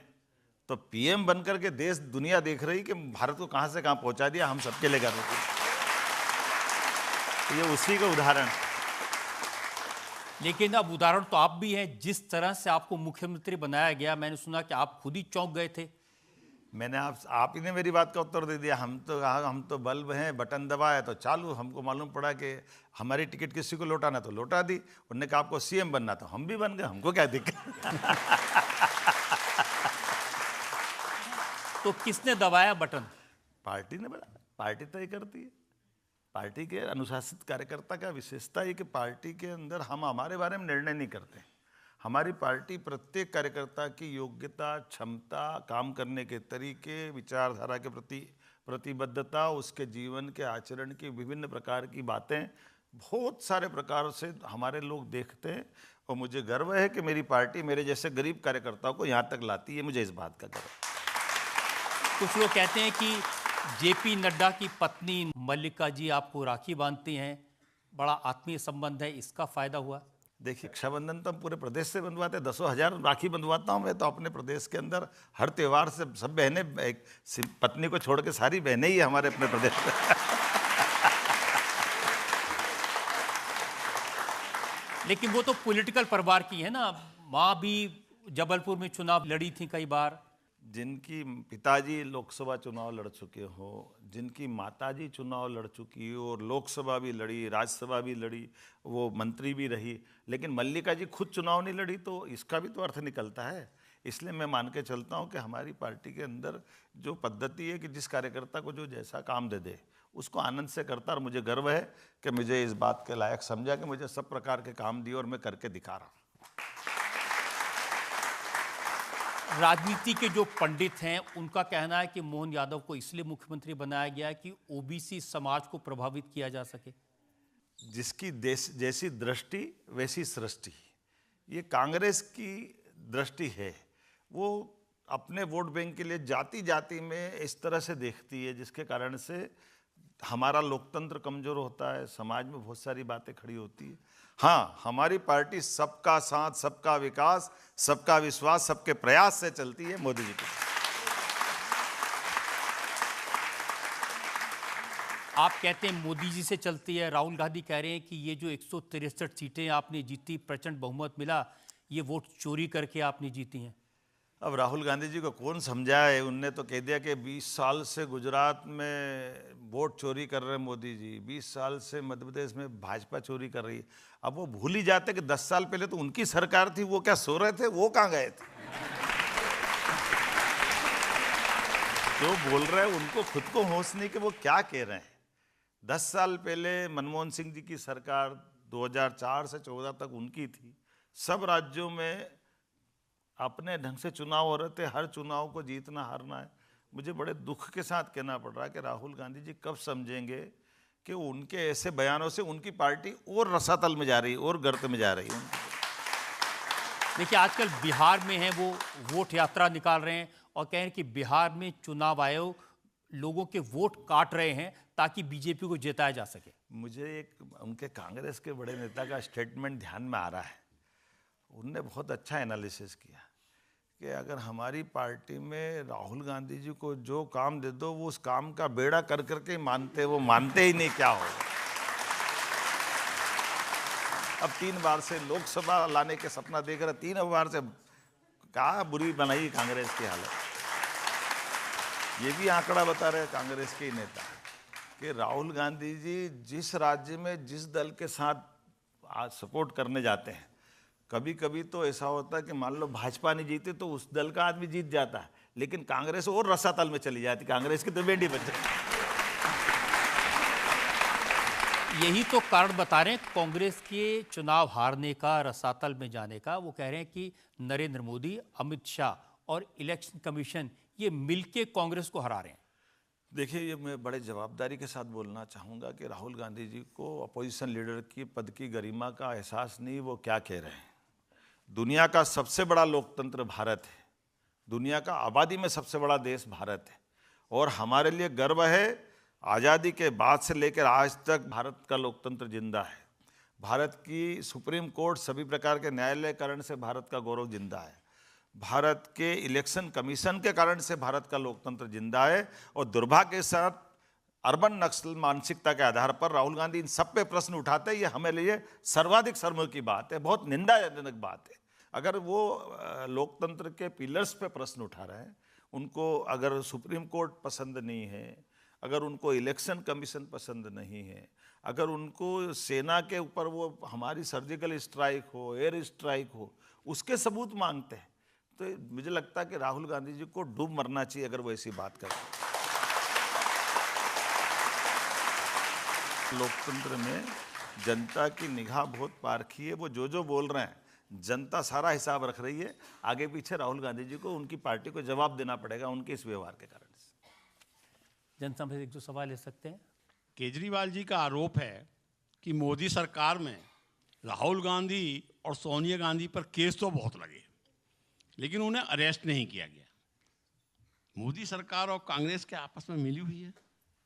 तो पीएम बनकर के देश दुनिया देख रही कि भारत को कहाँ से कहाँ पहुँचा दिया, हम सबके लिए गर्व की। ये उसी का उदाहरण। लेकिन अब उदाहरण तो आप भी हैं। जिस तरह से आपको मुख्यमंत्री बनाया गया, मैंने सुना कि आप खुद ही चौंक गए थे। मैंने आप ही ने मेरी बात का उत्तर दे दिया। हम तो बल्ब हैं, बटन दबाया तो चालू। हमको मालूम पड़ा कि हमारी टिकट किसी को लौटाना तो लौटा दी। उन्होंने कहा आपको सीएम बनना, तो हम भी बन गए, हमको क्या दिक्कत। तो किसने दबाया बटन? पार्टी ने बना, पार्टी तय करती है। पार्टी के अनुशासित कार्यकर्ता का विशेषता है कि पार्टी के अंदर हम हमारे बारे में निर्णय नहीं करते। हमारी पार्टी प्रत्येक कार्यकर्ता की योग्यता, क्षमता, काम करने के तरीके, विचारधारा के प्रति प्रतिबद्धता, उसके जीवन के आचरण की विभिन्न प्रकार की बातें बहुत सारे प्रकार से हमारे लोग देखते हैं। और मुझे गर्व है कि मेरी पार्टी मेरे जैसे गरीब कार्यकर्ताओं को यहाँ तक लाती है। मुझे इस बात का गर्व है। कुछ लोग कहते हैं कि जेपी नड्डा की पत्नी मल्लिका जी आपको राखी बांधती हैं, बड़ा आत्मीय संबंध है, इसका फायदा हुआ? देखिए, रक्षाबंधन तो हम पूरे प्रदेश से बंधवाते, 10,000 राखी बंधवाता हूँ मैं तो अपने प्रदेश के अंदर। हर त्यौहार से सब बहनें, एक पत्नी को छोड़ के सारी बहनें ही हमारे अपने प्रदेश में। लेकिन वो तो पॉलिटिकल परिवार की है ना। माँ भी जबलपुर में चुनाव लड़ी थी कई बार। जिनकी पिताजी लोकसभा चुनाव लड़ चुके हो, जिनकी माताजी चुनाव लड़ चुकी हो और लोकसभा भी लड़ी, राज्यसभा भी लड़ी, वो मंत्री भी रही, लेकिन मल्लिका जी खुद चुनाव नहीं लड़ी, तो इसका भी तो अर्थ निकलता है। इसलिए मैं मान के चलता हूँ कि हमारी पार्टी के अंदर जो पद्धति है कि जिस कार्यकर्ता को जो जैसा काम दे दे उसको आनंद से करता। और मुझे गर्व है कि मुझे इस बात के लायक समझा कि मुझे सब प्रकार के काम दिए और मैं करके दिखा रहा हूँ। राजनीति के जो पंडित हैं उनका कहना है कि मोहन यादव को इसलिए मुख्यमंत्री बनाया गया कि ओबीसी समाज को प्रभावित किया जा सके। जिसकी देश जैसी दृष्टि वैसी सृष्टि, ये कांग्रेस की दृष्टि है। वो अपने वोट बैंक के लिए जाति जाति में इस तरह से देखती है, जिसके कारण से हमारा लोकतंत्र कमजोर होता है, समाज में बहुत सारी बातें खड़ी होती है। हाँ, हमारी पार्टी सबका साथ, सबका विकास, सबका विश्वास, सबके प्रयास से चलती है मोदी जी की। आप कहते हैं मोदी जी से चलती है, राहुल गांधी कह रहे हैं कि ये जो 163 सीटें आपने जीती, प्रचंड बहुमत मिला, ये वोट चोरी करके आपने जीती हैं। अब राहुल गांधी जी को कौन समझाए? उनने तो कह दिया कि 20 साल से गुजरात में वोट चोरी कर रहे हैं मोदी जी, 20 साल से मध्य प्रदेश में भाजपा चोरी कर रही है। अब वो भूल ही जाते कि 10 साल पहले तो उनकी सरकार थी, वो क्या सो रहे थे? वो कहाँ गए थे? जो बोल रहे हैं उनको खुद को होश नहीं कि वो क्या कह रहे हैं। 10 साल पहले मनमोहन सिंह जी की सरकार 2004 से 14 तक उनकी थी। सब राज्यों में अपने ढंग से चुनाव हो रहे थे, हर चुनाव को जीतना हारना है। मुझे बड़े दुख के साथ कहना पड़ रहा है कि राहुल गांधी जी कब समझेंगे कि उनके ऐसे बयानों से उनकी पार्टी और रसातल में जा रही है और गर्त में जा रही है। देखिए, आजकल बिहार में है वो वोट यात्रा निकाल रहे हैं और कह रहे हैं कि बिहार में चुनाव आयोग लोगों के वोट काट रहे हैं ताकि बीजेपी को जिताया जा सके। मुझे एक उनके कांग्रेस के बड़े नेता का स्टेटमेंट ध्यान में आ रहा है। उनने बहुत अच्छा एनालिसिस किया कि अगर हमारी पार्टी में राहुल गांधी जी को जो काम दे दो वो उस काम का बेड़ा कर करके ही मानते, वो मानते ही नहीं क्या होगा। अब 3 बार से लोकसभा लाने के सपना देख रहे, 3 बार से क्या बुरी बनाई कांग्रेस की हालत। ये भी आंकड़ा बता रहे कांग्रेस के नेता कि राहुल गांधी जी जिस राज्य में जिस दल के साथ सपोर्ट करने जाते हैं, कभी कभी तो ऐसा होता है कि मान लो भाजपा नहीं जीती तो उस दल का आदमी जीत जाता है, लेकिन कांग्रेस और रसातल में चली जाती, कांग्रेस की तो बेटी बच जाती। यही तो कारण बता रहे हैं कांग्रेस के चुनाव हारने का, रसातल में जाने का। वो कह रहे हैं कि नरेंद्र मोदी, अमित शाह और इलेक्शन कमीशन ये मिलके कांग्रेस को हरा रहे हैं। देखिए, ये मैं बड़े जवाबदारी के साथ बोलना चाहूँगा कि राहुल गांधी जी को अपोजिशन लीडर की पद की गरिमा का एहसास नहीं, वो क्या कह रहे हैं। दुनिया का सबसे बड़ा लोकतंत्र भारत है, दुनिया का आबादी में सबसे बड़ा देश भारत है, और हमारे लिए गर्व है आज़ादी के बाद से लेकर आज तक भारत का लोकतंत्र जिंदा है। भारत की सुप्रीम कोर्ट सभी प्रकार के न्यायालयकरण से भारत का गौरव जिंदा है। भारत के इलेक्शन कमीशन के कारण से भारत का लोकतंत्र जिंदा है। और दुर्भाग्य के साथ अर्बन नक्सल मानसिकता के आधार पर राहुल गांधी इन सब पे प्रश्न उठाते हैं। ये हमारे लिए सर्वाधिक शर्म की बात है, बहुत निंदाजनक बात है। अगर वो लोकतंत्र के पिलर्स पे प्रश्न उठा रहे हैं, उनको अगर सुप्रीम कोर्ट पसंद नहीं है, अगर उनको इलेक्शन कमीशन पसंद नहीं है, अगर उनको सेना के ऊपर वो हमारी सर्जिकल स्ट्राइक हो, एयर स्ट्राइक हो, उसके सबूत मांगते हैं, तो मुझे लगता है कि राहुल गांधी जी को डूब मरना चाहिए अगर वो ऐसी बात करें। लोकतंत्र में जनता की निगाह बहुत पारखी है। वो जो बोल रहे हैं जनता सारा हिसाब रख रही है। आगे पीछे राहुल गांधी जी को उनकी पार्टी को जवाब देना पड़ेगा उनके इस व्यवहार के कारण से। जनता से एक दो सवाल ले सकते हैं। केजरीवाल जी का आरोप है कि मोदी सरकार में राहुल गांधी और सोनिया गांधी पर केस तो बहुत लगे, लेकिन उन्हें अरेस्ट नहीं किया गया। मोदी सरकार और कांग्रेस के आपस में मिली हुई है,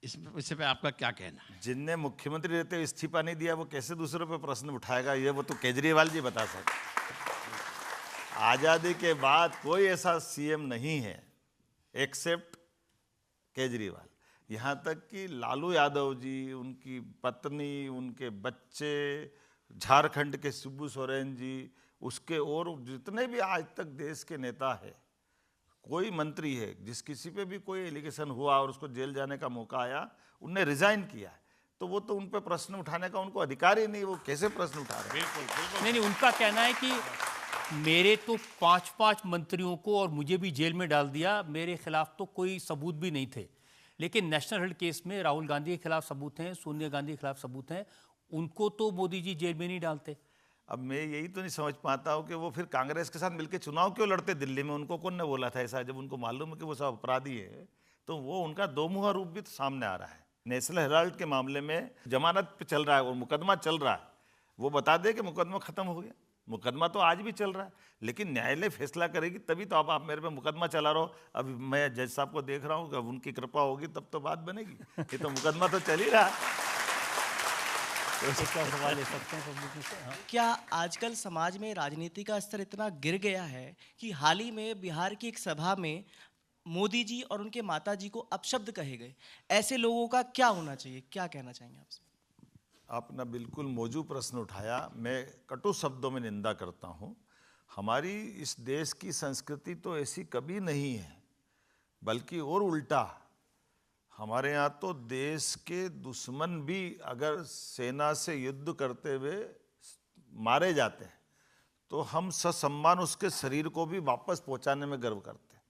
इससे पे आपका क्या कहना है? जिनने मुख्यमंत्री रहते हुए इस्तीफा नहीं दिया वो कैसे दूसरों पे प्रश्न उठाएगा, ये वो तो केजरीवाल जी बता सकते। आज़ादी के बाद कोई ऐसा सीएम नहीं है एक्सेप्ट केजरीवाल। यहाँ तक कि लालू यादव जी, उनकी पत्नी, उनके बच्चे, झारखंड के शिबू सोरेन जी, उसके और जितने भी आज तक देश के नेता है, कोई मंत्री है जिस किसी पे भी कोई एलिगेशन हुआ और उसको जेल जाने का मौका आया, उनने रिजाइन किया है। तो वो तो उन पे प्रश्न उठाने का उनको अधिकार ही नहीं, वो कैसे प्रश्न उठा रहे हैं? बिल्कुल। नहीं, उनका कहना है कि मेरे तो 5 मंत्रियों को और मुझे भी जेल में डाल दिया, मेरे खिलाफ तो कोई सबूत भी नहीं थे। लेकिन नेशनल हेराल्ड केस में राहुल गांधी के खिलाफ सबूत हैं, सोनिया गांधी के खिलाफ सबूत हैं, उनको तो मोदी जी जेल में नहीं डालते। अब मैं यही तो नहीं समझ पाता हूँ कि वो फिर कांग्रेस के साथ मिलकर चुनाव क्यों लड़ते दिल्ली में? उनको कौन ने बोला था ऐसा? जब उनको मालूम है कि वो सब अपराधी है, तो वो उनका दोमुहा रूप भी तो सामने आ रहा है। नेशनल हेराल्ड के मामले में जमानत पे चल रहा है और मुकदमा चल रहा है, वो बता दे कि मुकदमा खत्म हो गया। मुकदमा तो आज भी चल रहा है, लेकिन न्यायालय फैसला करेगी तभी तो। आप मेरे पे मुकदमा चला रहे हो, अभी मैं जज साहब को देख रहा हूँ, अब उनकी कृपा होगी तब तो बात बनेगी। ये तो मुकदमा तो चल ही रहा है। क्या सवाल ले सकते हैं पब्लिक से? हाँ। क्या आजकल समाज में राजनीति का स्तर इतना गिर गया है कि हाल ही में बिहार की एक सभा में मोदी जी और उनके माता जी को अपशब्द कहे गए? ऐसे लोगों का क्या होना चाहिए, क्या कहना चाहेंगे आपसे? आपने बिल्कुल मौजूद प्रश्न उठाया। मैं कटु शब्दों में निंदा करता हूँ। हमारी इस देश की संस्कृति तो ऐसी कभी नहीं है, बल्कि और उल्टा। हमारे यहाँ तो देश के दुश्मन भी अगर सेना से युद्ध करते हुए मारे जाते हैं तो हम ससम्मान उसके शरीर को भी वापस पहुँचाने में गर्व करते हैं।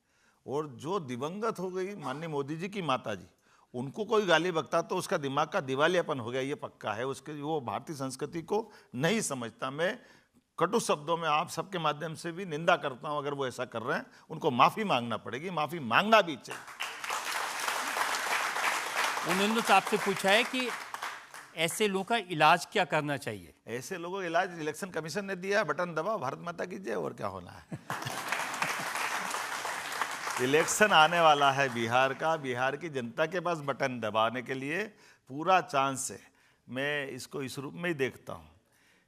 और जो दिवंगत हो गई माननीय मोदी जी की माता जी, उनको कोई गाली बकता तो उसका दिमाग का दिवालियापन हो गया, ये पक्का है। उसके वो भारतीय संस्कृति को नहीं समझता। मैं कटु शब्दों में आप सबके माध्यम से भी निंदा करता हूं। अगर वो ऐसा कर रहे हैं उनको माफ़ी मांगना पड़ेगी, माफ़ी मांगना भी चाहिए। उन्होंने तो आपसे पूछा है कि ऐसे लोगों का इलाज क्या करना चाहिए? ऐसे लोगों का इलाज इलेक्शन कमीशन ने दिया, बटन दबाओ, भारत माता की जय, और क्या होना है। इलेक्शन आने वाला है बिहार का, बिहार की जनता के पास बटन दबाने के लिए पूरा चांस है। मैं इसको इस रूप में ही देखता हूँ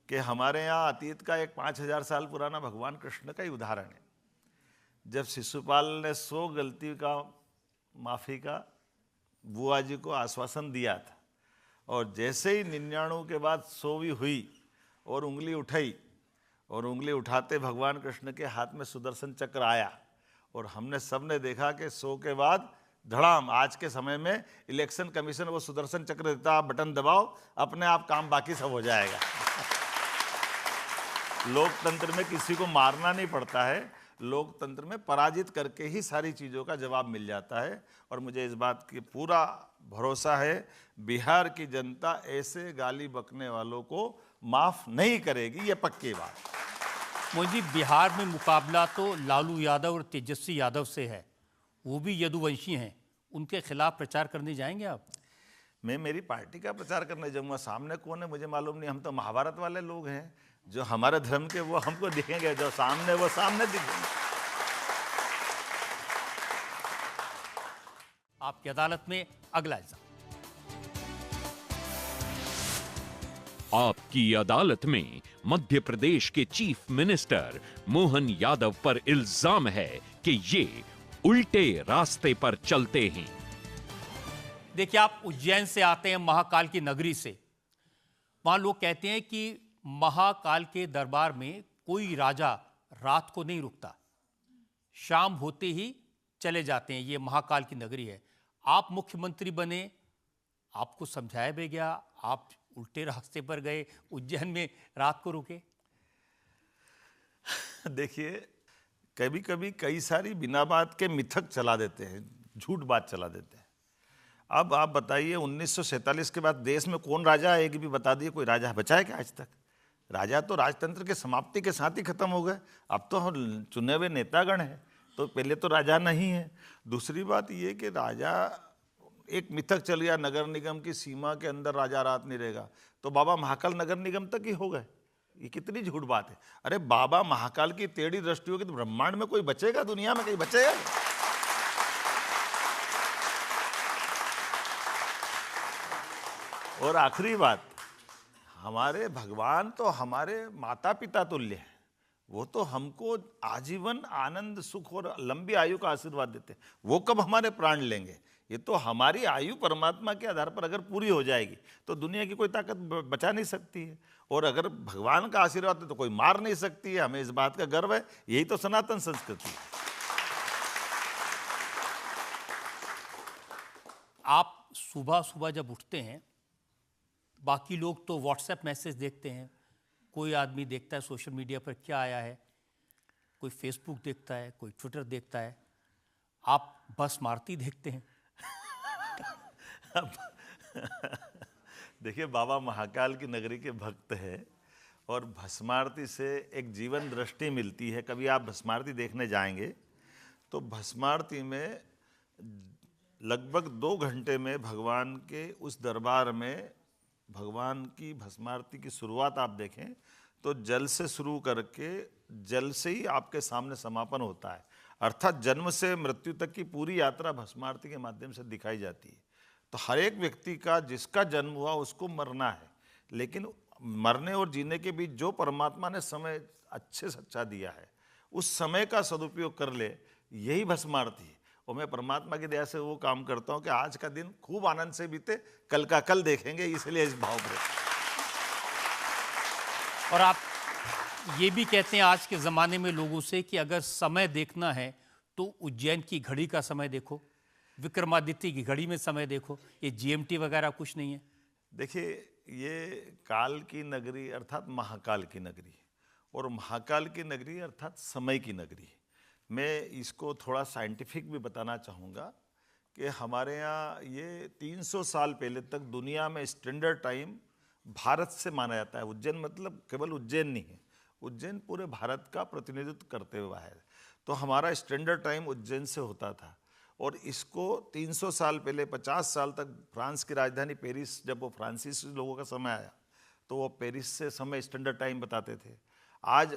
कि हमारे यहाँ अतीत का एक 5000 साल पुराना भगवान कृष्ण का ही उदाहरण है। जब शिशुपाल ने 100 गलती का माफ़ी का बुआ जी को आश्वासन दिया था, और जैसे ही 99 के बाद 100वीं हुई और उंगली उठाई, और उंगली उठाते भगवान कृष्ण के हाथ में सुदर्शन चक्र आया, और हमने सबने देखा कि 100 के बाद धड़ाम आज के समय में इलेक्शन कमीशन वो सुदर्शन चक्र देता, आप बटन दबाओ, अपने आप काम बाकी सब हो जाएगा। लोकतंत्र में किसी को मारना नहीं पड़ता है, लोकतंत्र में पराजित करके ही सारी चीज़ों का जवाब मिल जाता है। और मुझे इस बात की पूरा भरोसा है, बिहार की जनता ऐसे गाली बकने वालों को माफ़ नहीं करेगी, ये पक्की बात। मोदी, बिहार में मुकाबला तो लालू यादव और तेजस्वी यादव से है, वो भी यदुवंशी हैं, उनके खिलाफ प्रचार करने जाएंगे आप? मैं मेरी पार्टी का प्रचार करने जाऊंगा। सामने कौन है मुझे मालूम नहीं। हम तो महाभारत वाले लोग हैं, जो हमारे धर्म के वो हमको दिखेंगे, जो सामने वो सामने दिखेंगे। आपकी अदालत में अगला इल्जाम। आपकी अदालत में मध्य प्रदेश के चीफ मिनिस्टर मोहन यादव पर इल्जाम है कि ये उल्टे रास्ते पर चलते हैं। देखिए, आप उज्जैन से आते हैं, महाकाल की नगरी से। वहां लोग कहते हैं कि महाकाल के दरबार में कोई राजा रात को नहीं रुकता, शाम होते ही चले जाते हैं। ये महाकाल की नगरी है। आप मुख्यमंत्री बने, आपको समझाया भी गया, आप उल्टे रास्ते पर गए, उज्जैन में रात को रुके। देखिए, कभी कभी कई सारी बिना बात के मिथक चला देते हैं, झूठ बात चला देते हैं। अब आप बताइए, 1947 के बाद देश में कौन राजा है? एक भी बता दिए, कोई राजा बचा है क्या आज तक? राजा तो राजतंत्र के समाप्ति के साथ ही खत्म हो गए। अब तो हम चुने हुए नेतागण हैं, तो पहले तो राजा नहीं है। दूसरी बात ये कि राजा, एक मिथक चल गया, नगर निगम की सीमा के अंदर राजा रात नहीं रहेगा, तो बाबा महाकाल नगर निगम तक ही हो गए। ये कितनी झूठ बात है। अरे बाबा महाकाल की टेढ़ी दृष्टि होगी तो ब्रह्मांड में कोई बचेगा? दुनिया में कहीं बचेगा? और आखिरी बात, हमारे भगवान तो हमारे माता पिता तुल्य हैं। वो तो हमको आजीवन आनंद, सुख और लंबी आयु का आशीर्वाद देते हैं। वो कब हमारे प्राण लेंगे? ये तो हमारी आयु परमात्मा के आधार पर अगर पूरी हो जाएगी तो दुनिया की कोई ताकत बचा नहीं सकती है। और अगर भगवान का आशीर्वाद है तो कोई मार नहीं सकती है। हमें इस बात का गर्व है। यही तो सनातन संस्कृति है। आप सुबह सुबह जब उठते हैं, बाकी लोग तो व्हाट्सएप मैसेज देखते हैं, कोई आदमी देखता है सोशल मीडिया पर क्या आया है, कोई फेसबुक देखता है, कोई ट्विटर देखता है, आप बस मारती देखते हैं। देखिए, बाबा महाकाल की नगरी के भक्त हैं और भस्मारती से एक जीवन दृष्टि मिलती है। कभी आप भस्मारती देखने जाएंगे तो भस्मारती में लगभग 2 घंटे में भगवान के उस दरबार में भगवान की भस्मारती की शुरुआत आप देखें तो जल से शुरू करके जल से ही आपके सामने समापन होता है। अर्थात जन्म से मृत्यु तक की पूरी यात्रा भस्मारती के माध्यम से दिखाई जाती है। तो हर एक व्यक्ति का, जिसका जन्म हुआ, उसको मरना है, लेकिन मरने और जीने के बीच जो परमात्मा ने समय अच्छे से अच्छा दिया है, उस समय का सदुपयोग कर ले, यही भस्मारती है। और मैं परमात्मा की दया से वो काम करता हूँ कि आज का दिन खूब आनंद से बीते, कल का कल देखेंगे, इसलिए इस भाव पर। और आप ये भी कहते हैं आज के ज़माने में लोगों से कि अगर समय देखना है तो उज्जैन की घड़ी का समय देखो, विक्रमादित्य की घड़ी में समय देखो, ये जीएमटी वगैरह कुछ नहीं है। देखिए, ये काल की नगरी अर्थात महाकाल की नगरी, और महाकाल की नगरी अर्थात समय की नगरी। मैं इसको थोड़ा साइंटिफिक भी बताना चाहूँगा कि हमारे यहाँ ये 300 साल पहले तक दुनिया में स्टैंडर्ड टाइम भारत से माना जाता है। उज्जैन मतलब केवल उज्जैन नहीं है, उज्जैन पूरे भारत का प्रतिनिधित्व करते हुए है। तो हमारा स्टैंडर्ड टाइम उज्जैन से होता था। और इसको 300 साल पहले, 50 साल तक फ्रांस की राजधानी पेरिस, जब वो फ्रांसीसी लोगों का समय आया तो वो पेरिस से समय स्टैंडर्ड टाइम बताते थे। आज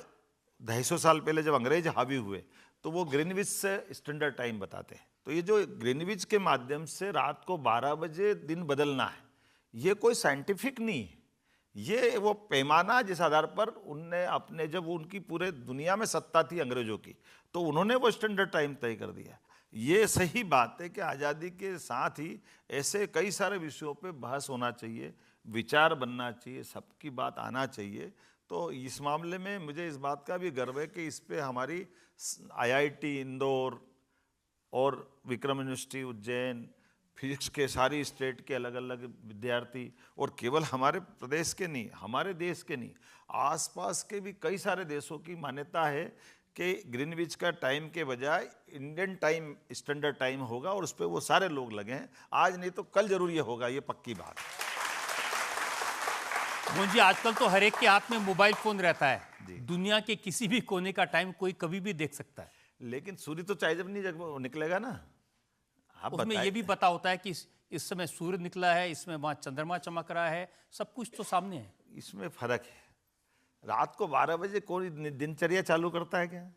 250 साल पहले जब अंग्रेज हावी हुए तो वो ग्रीनविच से स्टैंडर्ड टाइम बताते हैं। तो ये जो ग्रीनविच के माध्यम से रात को 12 बजे दिन बदलना है, ये कोई साइंटिफिक नहीं है। ये वो पैमाना जिस आधार पर उनने अपने, जब उनकी पूरे दुनिया में सत्ता थी अंग्रेजों की, तो उन्होंने वो स्टैंडर्ड टाइम तय कर दिया। ये सही बात है कि आज़ादी के साथ ही ऐसे कई सारे विषयों पे बहस होना चाहिए, विचार बनना चाहिए, सबकी बात आना चाहिए। तो इस मामले में मुझे इस बात का भी गर्व है कि इस पे हमारी आईआईटी इंदौर और विक्रम यूनिवर्सिटी उज्जैन, फिजिक्स के सारी स्टेट के अलग अलग विद्यार्थी, और केवल हमारे प्रदेश के नहीं, हमारे देश के नहीं, आसपास के भी कई सारे देशों की मान्यता है कि ग्रीनविच का टाइम के बजाय इंडियन टाइम स्टैंडर्ड टाइम होगा, और उस पर वो सारे लोग लगे हैं। आज नहीं तो कल जरूर ये होगा, ये पक्की बात है। मोहन जी, आजकल तो हर एक के हाथ में मोबाइल फोन रहता है, दुनिया के किसी भी कोने का टाइम कोई कभी भी देख सकता है। लेकिन सूर्य तो चाहे जब नहीं निकलेगा ना। उसमें ये भी पता होता है कि इस समय सूर्य निकला है, इसमें वहाँ चंद्रमा चमक रहा है, सब कुछ तो सामने है। इसमें फर्क है। रात को 12 बजे कोई दिनचर्या चालू करता है क्या?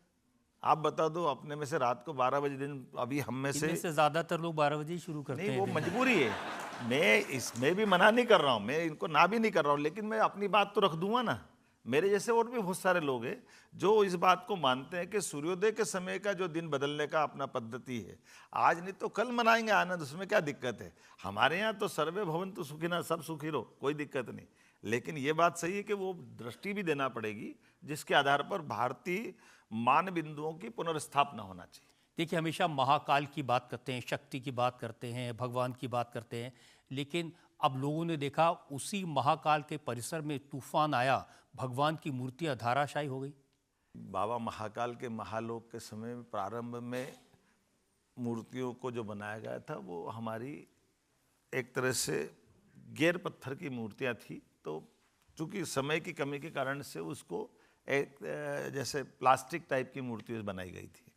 आप बता दो अपने में से रात को 12 बजे दिन, अभी हम में से ज्यादातर लोग 12 बजे ही शुरू करते हैं। नहीं, वो मजबूरी है। मैं इसमें भी मना नहीं कर रहा हूँ, मैं इनको ना भी नहीं कर रहा हूँ, लेकिन मैं अपनी बात तो रख दूंगा ना। मेरे जैसे और भी बहुत सारे लोग हैं जो इस बात को मानते हैं कि सूर्योदय के समय का जो दिन बदलने का अपना पद्धति है, आज नहीं तो कल मनाएंगे आनंद, उसमें क्या दिक्कत है? हमारे यहाँ तो सर्वे भवन्तु सुखिनः, सब सुखी रहो, कोई दिक्कत नहीं। लेकिन ये बात सही है कि वो दृष्टि भी देना पड़ेगी जिसके आधार पर भारतीय मान बिंदुओं की पुनर्स्थापना होना चाहिए। देखिए, हमेशा महाकाल की बात करते हैं, शक्ति की बात करते हैं, भगवान की बात करते हैं, लेकिन अब लोगों ने देखा उसी महाकाल के परिसर में तूफान आया, भगवान की मूर्तियां धाराशायी हो गई। बाबा महाकाल के महालोक के समय में प्रारंभ में मूर्तियों को जो बनाया गया था वो हमारी एक तरह से गैर पत्थर की मूर्तियां थी, तो चूंकि समय की कमी के कारण से उसको एक जैसे प्लास्टिक टाइप की मूर्ति बनाई गई थी।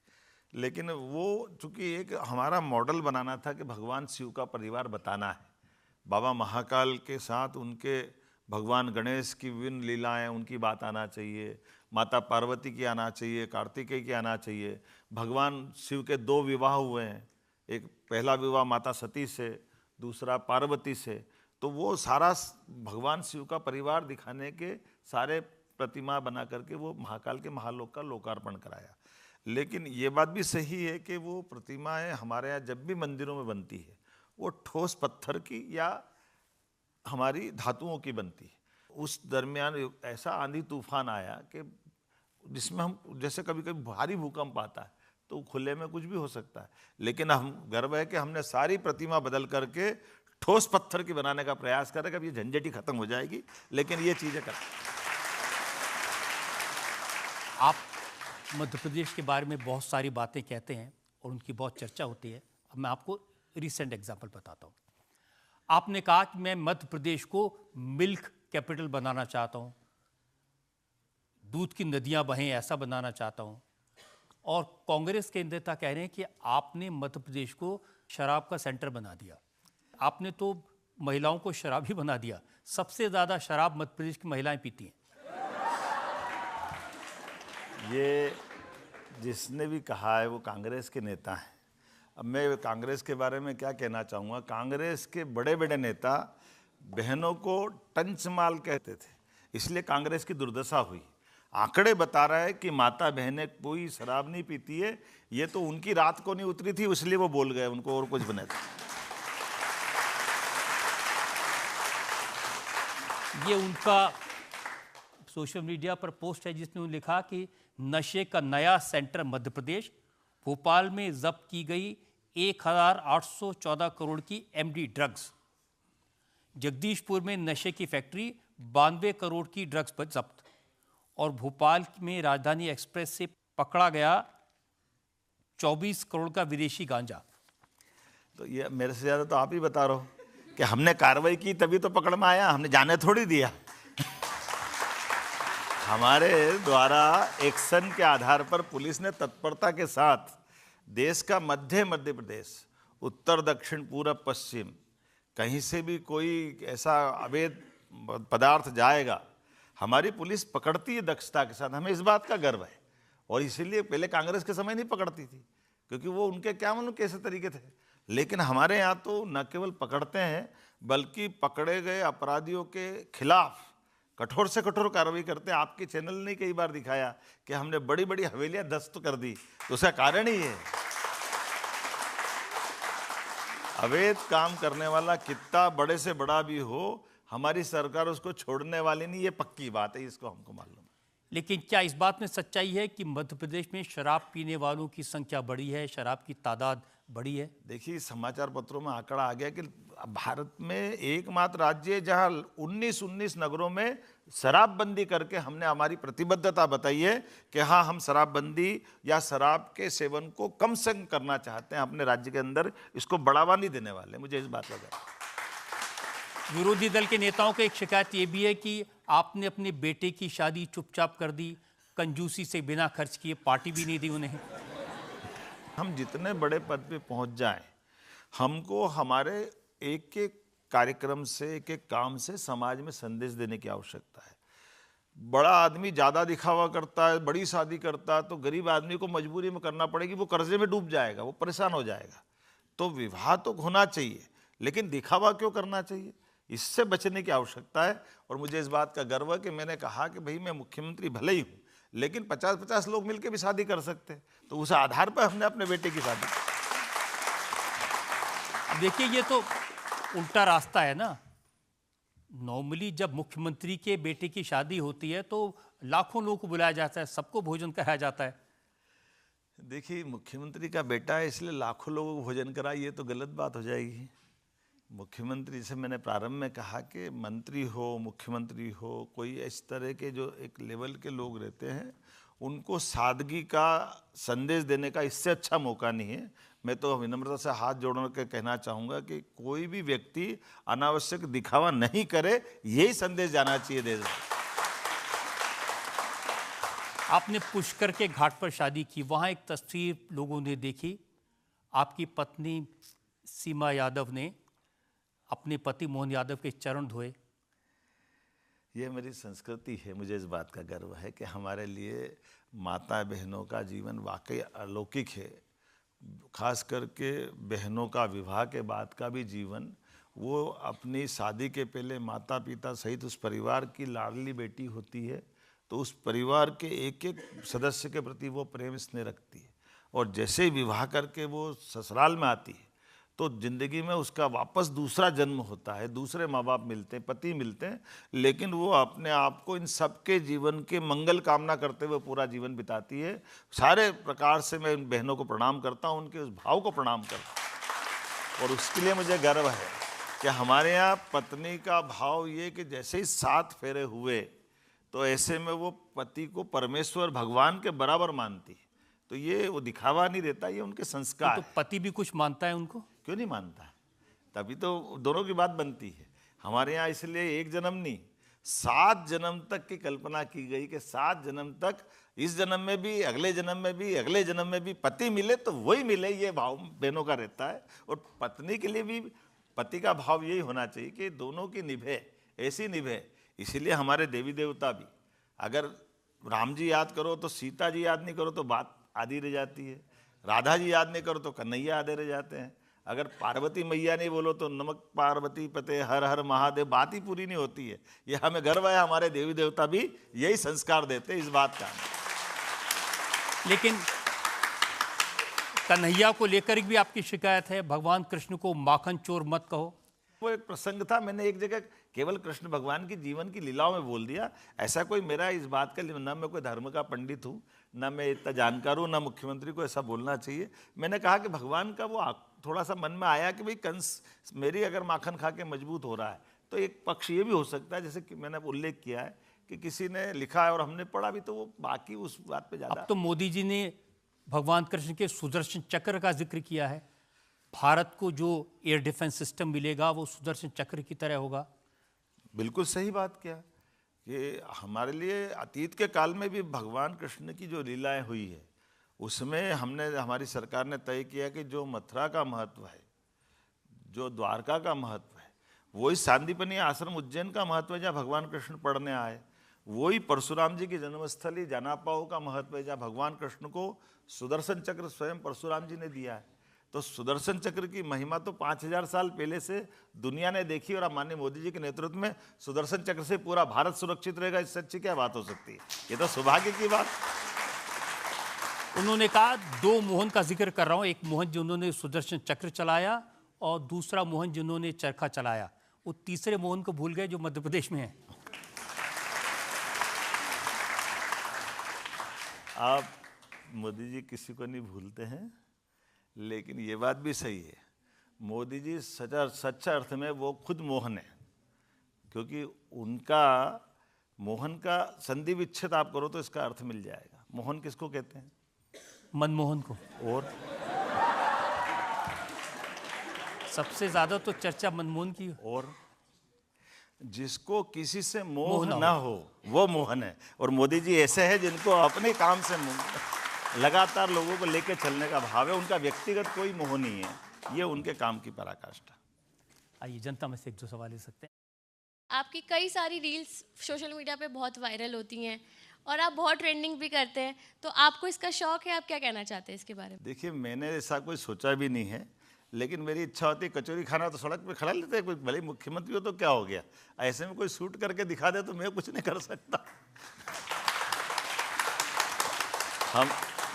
लेकिन वो चूंकि एक हमारा मॉडल बनाना था कि भगवान शिव का परिवार बताना है, बाबा महाकाल के साथ उनके भगवान गणेश की विभिन्न लीलाएं, उनकी बात आना चाहिए, माता पार्वती की आना चाहिए, कार्तिकेय की आना चाहिए। भगवान शिव के 2 विवाह हुए हैं, एक पहला विवाह माता सती से, दूसरा पार्वती से, तो वो सारा भगवान शिव का परिवार दिखाने के सारे प्रतिमा बना करके वो महाकाल के महालोक का लोकार्पण कराया। लेकिन ये बात भी सही है कि वो प्रतिमाएं हमारे यहाँ जब भी मंदिरों में बनती है वो ठोस पत्थर की या हमारी धातुओं की बनती है। उस दरमियान ऐसा आंधी तूफान आया कि जिसमें हम जैसे कभी कभी भारी भूकंप आता है तो खुले में कुछ भी हो सकता है, लेकिन हम गर्व है कि हमने सारी प्रतिमा बदल करके ठोस पत्थर की बनाने का प्रयास करें। अब ये झंझट ही खत्म हो जाएगी, लेकिन ये चीज़ें कर। आप मध्य प्रदेश के बारे में बहुत सारी बातें कहते हैं और उनकी बहुत चर्चा होती है। अब मैं आपको रिसेंट एग्जाम्पल बताता हूँ। आपने कहा कि मैं मध्य प्रदेश को मिल्क कैपिटल बनाना चाहता हूँ, दूध की नदियाँ बहें ऐसा बनाना चाहता हूँ, और कांग्रेस के नेता कह रहे हैं कि आपने मध्य प्रदेश को शराब का सेंटर बना दिया। आपने तो महिलाओं को शराब ही बना दिया। सबसे ज़्यादा शराब मध्य प्रदेश की महिलाएं पीती हैं। ये जिसने भी कहा है वो कांग्रेस के नेता हैं। अब मैं कांग्रेस के बारे में क्या कहना चाहूँगा, कांग्रेस के बड़े बड़े नेता बहनों को टंच माल कहते थे, इसलिए कांग्रेस की दुर्दशा हुई। आंकड़े बता रहा है कि माता बहनें कोई शराब नहीं पीती है, ये तो उनकी रात को नहीं उतरी थी इसलिए वो बोल गए, उनको और कुछ बने था। ये उनका सोशल मीडिया पर पोस्ट है जिसमें उन्होंने लिखा कि नशे का नया सेंटर मध्य प्रदेश, भोपाल में जब्त की गई 1814 करोड़ की एमडी ड्रग्स, जगदीशपुर में नशे की फैक्ट्री 92 करोड़ की ड्रग्स पर जब्त, और भोपाल में राजधानी एक्सप्रेस से पकड़ा गया 24 करोड़ का विदेशी गांजा। तो ये मेरे से ज़्यादा तो आप ही बता रहे हो कि हमने कार्रवाई की तभी तो पकड़ में आया, हमने जाने थोड़ी दिया। हमारे द्वारा एक्शन के आधार पर पुलिस ने तत्परता के साथ देश का मध्य प्रदेश, उत्तर दक्षिण पूरब पश्चिम, कहीं से भी कोई ऐसा अवैध पदार्थ जाएगा हमारी पुलिस पकड़ती है दक्षता के साथ। हमें इस बात का गर्व है, और इसीलिए पहले कांग्रेस के समय नहीं पकड़ती थी क्योंकि वो उनके क्या मालूम कैसे तरीके थे, लेकिन हमारे यहाँ तो न केवल पकड़ते हैं बल्कि पकड़े गए अपराधियों के खिलाफ कठोर से कठोर कार्रवाई करते हैं। आपके चैनल ने कई बार दिखाया कि हमने बड़ी बड़ी हवेलियां ध्वस्त कर दी, तो उसका कारण ही है अवैध काम करने वाला कितना बड़े से बड़ा भी हो, हमारी सरकार उसको छोड़ने वाली नहीं, ये पक्की बात है, इसको हमको मालूम है। लेकिन क्या इस बात में सच्चाई है कि मध्य प्रदेश में शराब पीने वालों की संख्या बढ़ी है, शराब की तादाद बढ़ी है? देखिए, समाचार पत्रों में आंकड़ा आ गया कि भारत में एकमात्र राज्य है जहां 19 नगरों में शराबबंदी करके हमने हमारी प्रतिबद्धता बताई है कि हाँ, हम शराबबंदी या शराब के सेवन को कम से कम करना चाहते हैं अपने राज्य के अंदर, इसको बढ़ावा नहीं देने वाले। मुझे इस बात का गर्व है। विरोधी दल के नेताओं की एक शिकायत ये भी है कि आपने अपने बेटे की शादी चुपचाप कर दी, कंजूसी से बिना खर्च किए, पार्टी भी नहीं दी उन्हें। हम जितने बड़े पद पे पहुंच जाएं, हमको हमारे एक एक कार्यक्रम से, एक एक काम से समाज में संदेश देने की आवश्यकता है। बड़ा आदमी ज़्यादा दिखावा करता है, बड़ी शादी करता है, तो गरीब आदमी को मजबूरी में करना पड़ेगी, वो कर्जे में डूब जाएगा, वो परेशान हो जाएगा। तो विवाह तो होना चाहिए, लेकिन दिखावा क्यों करना चाहिए, इससे बचने की आवश्यकता है। और मुझे इस बात का गर्व है कि मैंने कहा कि भाई मैं मुख्यमंत्री भले ही हूँ, लेकिन 50-50 लोग मिलकर भी शादी कर सकते हैं, तो उस आधार पर हमने अपने बेटे की शादी की। अब देखिए, ये तो उल्टा रास्ता है ना। नॉर्मली जब मुख्यमंत्री के बेटे की शादी होती है तो लाखों लोगों को बुलाया जाता है, सबको भोजन कराया जाता है। देखिए, मुख्यमंत्री का बेटा है इसलिए लाखों लोगों को भोजन कराए, ये तो गलत बात हो जाएगी। मुख्यमंत्री से मैंने प्रारंभ में कहा कि मंत्री हो, मुख्यमंत्री हो, कोई इस तरह के जो एक लेवल के लोग रहते हैं, उनको सादगी का संदेश देने का इससे अच्छा मौका नहीं है। मैं तो विनम्रता से हाथ जोड़ के कहना चाहूँगा कि कोई भी व्यक्ति अनावश्यक दिखावा नहीं करे, यही संदेश जाना चाहिए देश में। आपने पुष्कर के घाट पर शादी की, वहाँ एक तस्वीर लोगों ने देखी, आपकी पत्नी सीमा यादव ने अपने पति मोहन यादव के चरण धोए। ये मेरी संस्कृति है, मुझे इस बात का गर्व है कि हमारे लिए माता बहनों का जीवन वाकई अलौकिक है। खास करके बहनों का विवाह के बाद का भी जीवन, वो अपनी शादी के पहले माता पिता सहित उस परिवार की लाडली बेटी होती है, तो उस परिवार के एक एक सदस्य के प्रति वो प्रेम स्नेह रखती है। और जैसे ही विवाह करके वो ससुराल में आती है तो ज़िंदगी में उसका वापस दूसरा जन्म होता है, दूसरे माँ बाप मिलते हैं, पति मिलते हैं, लेकिन वो अपने आप को इन सबके जीवन के मंगल कामना करते हुए पूरा जीवन बिताती है। सारे प्रकार से मैं उन बहनों को प्रणाम करता हूँ, उनके उस भाव को प्रणाम करता हूँ। और उसके लिए मुझे गर्व है कि हमारे यहाँ पत्नी का भाव ये कि जैसे ही 7 फेरे हुए तो ऐसे में वो पति को परमेश्वर भगवान के बराबर मानती है। तो ये वो दिखावा नहीं रहता, ये उनके संस्कार। तो पति भी कुछ मानता है उनको? क्यों नहीं मानता है, तभी तो दोनों की बात बनती है। हमारे यहाँ इसलिए एक जन्म नहीं, 7 जन्म तक की कल्पना की गई कि 7 जन्म तक, इस जन्म में भी, अगले जन्म में भी, अगले जन्म में भी पति मिले तो वही मिले, ये भाव बहनों का रहता है। और पत्नी के लिए भी पति का भाव यही होना चाहिए कि दोनों की निभे, ऐसी निभे। इसीलिए हमारे देवी देवता भी, अगर राम जी याद करो तो सीता जी याद नहीं करो तो बात आधी रह जाती है, राधा जी याद नहीं करो तो कन्हैया आधे रह जाते हैं, अगर पार्वती मैया नहीं बोलो तो नमक पार्वती पते हर हर महादेव, बात ही पूरी नहीं होती है। ये हमें गर्व है, हमारे देवी देवता भी यही संस्कार देते हैं इस बात का। लेकिन कन्हैया को लेकर भी आपकी शिकायत है, भगवान कृष्ण को माखन चोर मत कहो। वो एक प्रसंग था, मैंने एक जगह केवल कृष्ण भगवान की जीवन की लीलाओं में बोल दिया। ऐसा कोई मेरा इस बात का, ना मैं कोई धर्म का पंडित हूँ, ना मैं इतना जानकार हूँ, ना मुख्यमंत्री को ऐसा बोलना चाहिए। मैंने कहा कि भगवान का वो थोड़ा सा मन में आया कि भाई कंस मेरी अगर माखन खा के मजबूत हो रहा है तो एक पक्ष ये भी हो सकता है, जैसे कि मैंने उल्लेख किया है कि किसी ने लिखा है और हमने पढ़ा भी, तो वो बाकी उस बात पे ज़्यादा। अब तो मोदी जी ने भगवान कृष्ण के सुदर्शन चक्र का जिक्र किया है। भारत को जो एयर डिफेंस सिस्टम मिलेगा वो सुदर्शन चक्र की तरह होगा। बिल्कुल सही बात किया। ये हमारे लिए अतीत के काल में भी भगवान कृष्ण की जो लीलाएं हुई है उसमें हमारी सरकार ने तय किया कि जो मथुरा का महत्व है, जो द्वारका का महत्व है, वही सांदीपनि आश्रम उज्जैन का महत्व है जहाँ भगवान कृष्ण पढ़ने आए, वही परशुराम जी की जन्मस्थली जनापाओ का महत्व है जहाँ भगवान कृष्ण को सुदर्शन चक्र स्वयं परशुराम जी ने दिया है। तो सुदर्शन चक्र की महिमा तो 5000 साल पहले से दुनिया ने देखी, और माननीय मोदी जी के नेतृत्व में सुदर्शन चक्र से पूरा भारत सुरक्षित रहेगा, इससे अच्छी क्या बात हो सकती है। ये तो सौभाग्य की बात। उन्होंने कहा 2 मोहन का जिक्र कर रहा हूं, एक मोहन जिन्होंने सुदर्शन चक्र चलाया और दूसरा मोहन जिन्होंने चरखा चलाया। वो तीसरे मोहन को भूल गए जो मध्य प्रदेश में है। आप मोदी जी किसी को नहीं भूलते हैं, लेकिन ये बात भी सही है, मोदी जी सच्चा अर्थ में वो खुद मोहन है, क्योंकि उनका मोहन का संधि विच्छेद आप करो तो इसका अर्थ मिल जाएगा। मोहन किसको कहते हैं? मनमोहन को। और सबसे ज्यादा तो चर्चा मनमोहन की। और जिसको किसी से मोह ना हो वो मोहन है। और मोदी जी ऐसे हैं जिनको अपने काम से लगातार लोगों को लेकर चलने का भाव है। उनका व्यक्तिगत कोई मोह नहीं है, ये उनके काम की पराकाष्ठा। आइए जनता में से एक दो सवाल ले सकते हैं। आपकी कई सारी रील्स सोशल मीडिया पे बहुत वायरल होती हैं और आप बहुत ट्रेंडिंग भी करते हैं, तो आपको इसका शौक है, आप क्या कहना चाहते हैं इसके बारे में? देखिए, मैंने ऐसा कोई सोचा भी नहीं है, लेकिन मेरी इच्छा होती है कचौरी खाना तो सड़क पे खड़ा लेते हैं, कोई भले ही मुख्यमंत्री हो तो क्या हो गया, ऐसे में कोई शूट करके दिखा दे तो मैं कुछ नहीं कर सकता।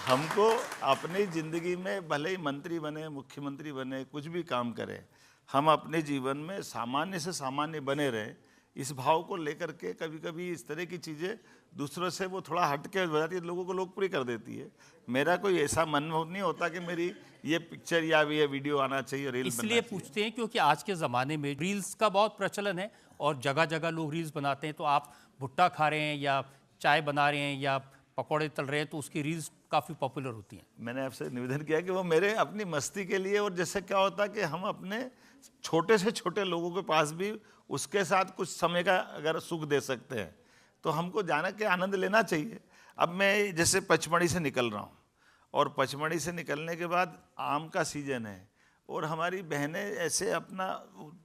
हमको अपनी ज़िंदगी में भले ही मंत्री बने, मुख्यमंत्री बने, कुछ भी काम करें, हम अपने जीवन में सामान्य से सामान्य बने रहें, इस भाव को लेकर के कभी कभी इस तरह की चीज़ें दूसरों से वो थोड़ा हट के हो जाती है, लोगों को लोकप्रिय कर देती है। मेरा कोई ऐसा मन नहीं होता कि मेरी ये पिक्चर या ये वीडियो आना चाहिए, रील इसलिए पूछते हैं क्योंकि आज के ज़माने में रील्स का बहुत प्रचलन है और जगह जगह लोग रील्स बनाते हैं। तो आप भुट्टा खा रहे हैं या चाय बना रहे हैं या पकौड़े तल रहे हैं तो उसकी रील्स काफ़ी पॉपुलर होती हैं। मैंने आपसे निवेदन किया कि वो मेरे अपनी मस्ती के लिए, और जैसे क्या होता है कि हम अपने छोटे से छोटे लोगों के पास भी उसके साथ कुछ समय का अगर सुख दे सकते हैं तो हमको जाने के आनंद लेना चाहिए। अब मैं जैसे पचमढ़ी से निकल रहा हूँ और पचमढ़ी से निकलने के बाद आम का सीजन है और हमारी बहनें ऐसे अपना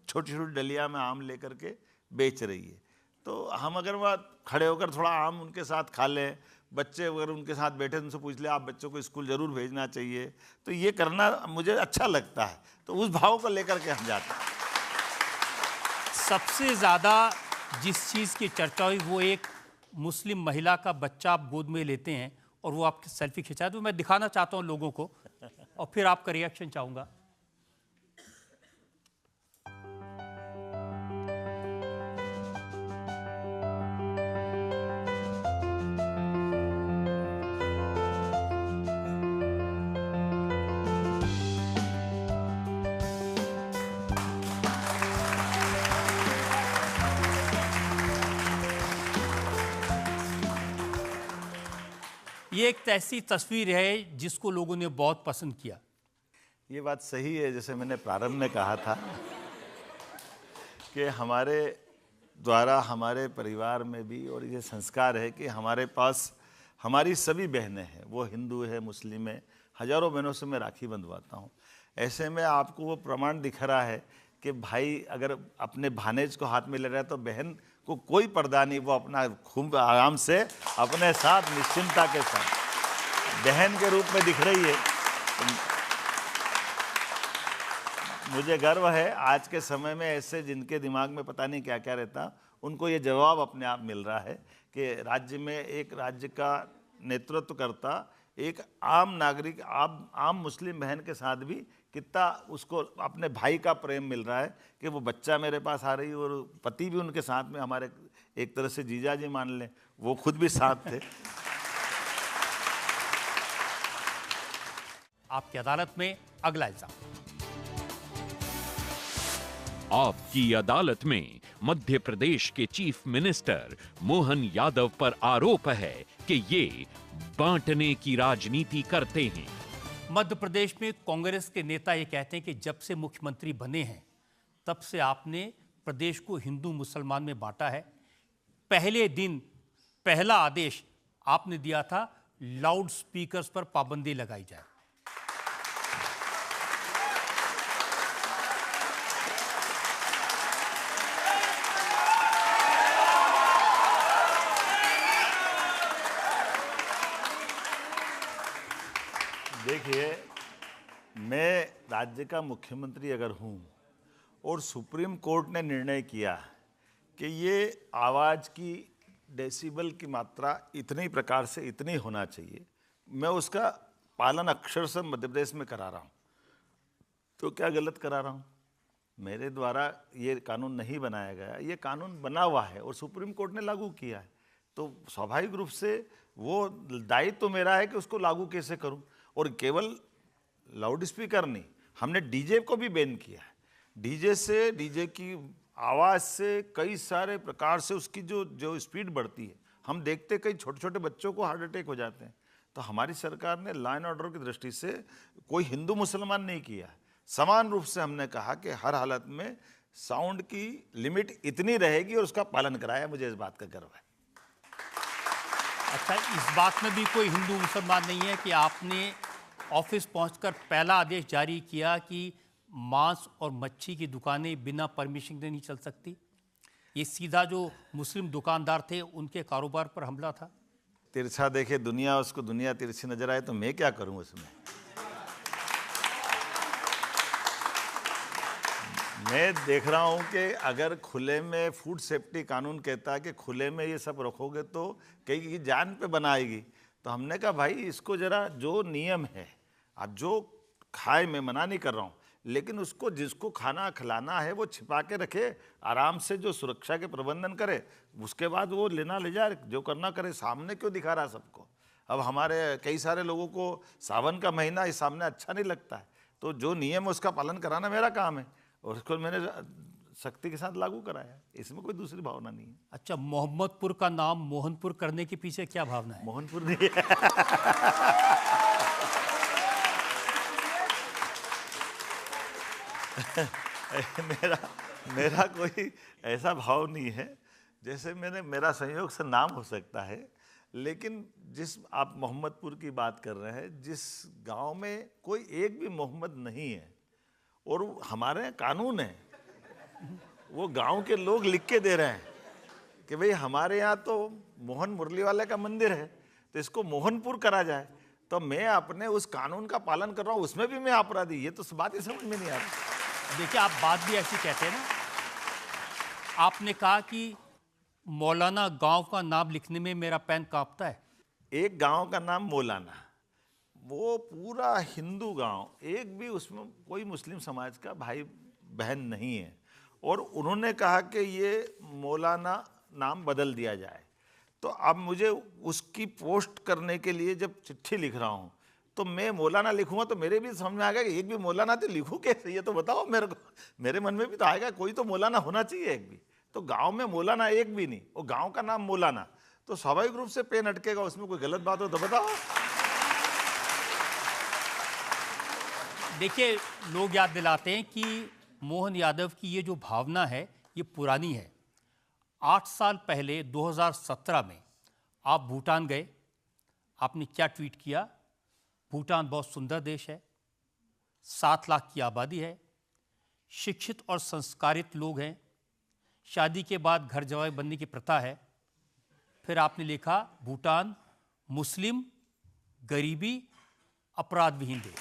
छोटी छोटी डलिया में आम लेकर के बेच रही है, तो हम अगर वहाँ खड़े होकर थोड़ा आम उनके साथ खा लें, बच्चे अगर उनके साथ बैठे उनसे पूछ ले आप बच्चों को स्कूल ज़रूर भेजना चाहिए, तो ये करना मुझे अच्छा लगता है, तो उस भाव को लेकर के हम जाते हैं। सबसे ज़्यादा जिस चीज़ की चर्चा हुई वो एक मुस्लिम महिला का बच्चा आप गोद में लेते हैं और वो आपकी सेल्फी खिंचाए, तो मैं दिखाना चाहता हूँ लोगों को और फिर आपका रिएक्शन चाहूँगा। ये एक ऐसी तस्वीर है जिसको लोगों ने बहुत पसंद किया। ये बात सही है, जैसे मैंने प्रारंभ में कहा था कि हमारे द्वारा हमारे परिवार में भी और ये संस्कार है कि हमारे पास हमारी सभी बहनें हैं, वो हिंदू है, मुस्लिम है, हजारों बहनों से मैं राखी बंधवाता हूँ। ऐसे में आपको वो प्रमाण दिख रहा है कि भाई अगर अपने भानेज को हाथ में ले रहा है तो बहन को कोई पर्दा नहीं, वो अपना खूब आराम से अपने साथ निश्चिंतता के साथ बहन के रूप में दिख रही है। मुझे गर्व है आज के समय में ऐसे जिनके दिमाग में पता नहीं क्या क्या रहता, उनको ये जवाब अपने आप मिल रहा है कि राज्य में एक राज्य का नेतृत्व करता एक आम नागरिक, आम मुस्लिम बहन के साथ भी कितना उसको अपने भाई का प्रेम मिल रहा है कि वो बच्चा मेरे पास आ रही है और पति भी उनके साथ में, हमारे एक तरह से जीजा जी मान लें, वो खुद भी साथ थे। आपकी अदालत में अगला इल्जाम। आपकी अदालत में मध्य प्रदेश के चीफ मिनिस्टर मोहन यादव पर आरोप है कि ये बांटने की राजनीति करते हैं। मध्य प्रदेश में कांग्रेस के नेता ये कहते हैं कि जब से मुख्यमंत्री बने हैं तब से आपने प्रदेश को हिंदू मुसलमान में बांटा है। पहले दिन पहला आदेश आपने दिया था लाउड स्पीकर्स पर पाबंदी लगाई जाए। देखिए, मैं राज्य का मुख्यमंत्री अगर हूँ और सुप्रीम कोर्ट ने निर्णय किया कि ये आवाज़ की डेसिबल की मात्रा इतनी प्रकार से इतनी होना चाहिए, मैं उसका पालन अक्षर से मध्य प्रदेश में करा रहा हूँ, तो क्या गलत करा रहा हूँ? मेरे द्वारा ये कानून नहीं बनाया गया, ये कानून बना हुआ है और सुप्रीम कोर्ट ने लागू किया है, तो स्वाभाविक रूप से वो दायित्व तो मेरा है कि उसको लागू कैसे करूँ। और केवल लाउड स्पीकर नहीं, हमने डीजे को भी बैन किया है। डीजे की आवाज़ से कई सारे प्रकार से उसकी जो स्पीड बढ़ती है, हम देखते कई छोटे छोटे बच्चों को हार्ट अटैक हो जाते हैं। तो हमारी सरकार ने लॉ एंड ऑर्डर की दृष्टि से कोई हिंदू मुसलमान नहीं किया है, समान रूप से हमने कहा कि हर हालत में साउंड की लिमिट इतनी रहेगी और उसका पालन कराया। मुझे इस बात का गर्व है। अच्छा, इस बात में भी कोई हिंदू मुसलमान नहीं है कि आपने ऑफिस पहुंचकर पहला आदेश जारी किया कि मांस और मच्छी की दुकानें बिना परमिशन के नहीं चल सकती? ये सीधा जो मुस्लिम दुकानदार थे उनके कारोबार पर हमला था। तिरछा देखे दुनिया, उसको दुनिया तिरछी नजर आए तो मैं क्या करूं उसमें? मैं देख रहा हूं कि अगर खुले में फूड सेफ्टी कानून कहता है कि खुले में ये सब रखोगे तो कई की जान पे बनाएगी, तो हमने कहा भाई इसको जरा जो नियम है, अब जो खाए मैं मना नहीं कर रहा हूँ, लेकिन उसको जिसको खाना खिलाना है वो छिपा के रखे, आराम से जो सुरक्षा के प्रबंधन करे, उसके बाद वो लेना ले जाए, जो करना करे। सामने क्यों दिखा रहा सबको? अब हमारे कई सारे लोगों को सावन का महीना इस सामने अच्छा नहीं लगता है, तो जो नियम है उसका पालन कराना मेरा काम है और उसको मैंने सख्ती के साथ लागू कराया। इसमें कोई दूसरी भावना नहीं है। अच्छा, मोहम्मदपुर का नाम मोहनपुर करने के पीछे क्या भावना है? मोहनपुर नहीं है। मेरा कोई ऐसा भाव नहीं है। जैसे मेरा संयोग से नाम हो सकता है, लेकिन जिस आप मोहम्मदपुर की बात कर रहे हैं, जिस गांव में कोई एक भी मोहम्मद नहीं है और हमारे यहाँ कानून है, वो गांव के लोग लिख के दे रहे हैं कि भाई हमारे यहाँ तो मोहन मुरली वाले का मंदिर है तो इसको मोहनपुर करा जाए, तो मैं अपने उस कानून का पालन कर रहा हूँ, उसमें भी मैं अपराधी। ये तो बात ही समझ में नहीं आ रही। देखिए, आप बात भी ऐसी कहते हैं ना, आपने कहा कि मौलाना गांव का नाम लिखने में मेरा पेन कांपता है। एक गांव का नाम मौलाना, वो पूरा हिंदू गांव, एक भी उसमें कोई मुस्लिम समाज का भाई बहन नहीं है, और उन्होंने कहा कि ये मौलाना नाम बदल दिया जाए। तो अब मुझे उसकी पोस्ट करने के लिए जब चिट्ठी लिख रहा हूँ तो मैं मौलाना लिखूंगा तो मेरे भी समझ में आएगा कि एक भी मौलाना तो लिखूं कैसे, ये तो बताओ मेरे को। मेरे मन में भी तो आएगा कोई तो मौलाना होना चाहिए एक भी। तो गांव में मौलाना एक भी नहीं, वो गांव का नाम मौलाना, तो स्वाभाविक रूप से पेन अटकेगा। उसमें कोई गलत बात हो तो बताओ। देखिए, लोग याद दिलाते हैं कि मोहन यादव की ये जो भावना है ये पुरानी है। 8 साल पहले 2017 में आप भूटान गए, आपने क्या ट्वीट किया? भूटान बहुत सुंदर देश है, 7 लाख की आबादी है, शिक्षित और संस्कारित लोग हैं, शादी के बाद घर जवाई बनने की प्रथा है। फिर आपने लिखा भूटान मुस्लिम, गरीबी, अपराध विहीन देश।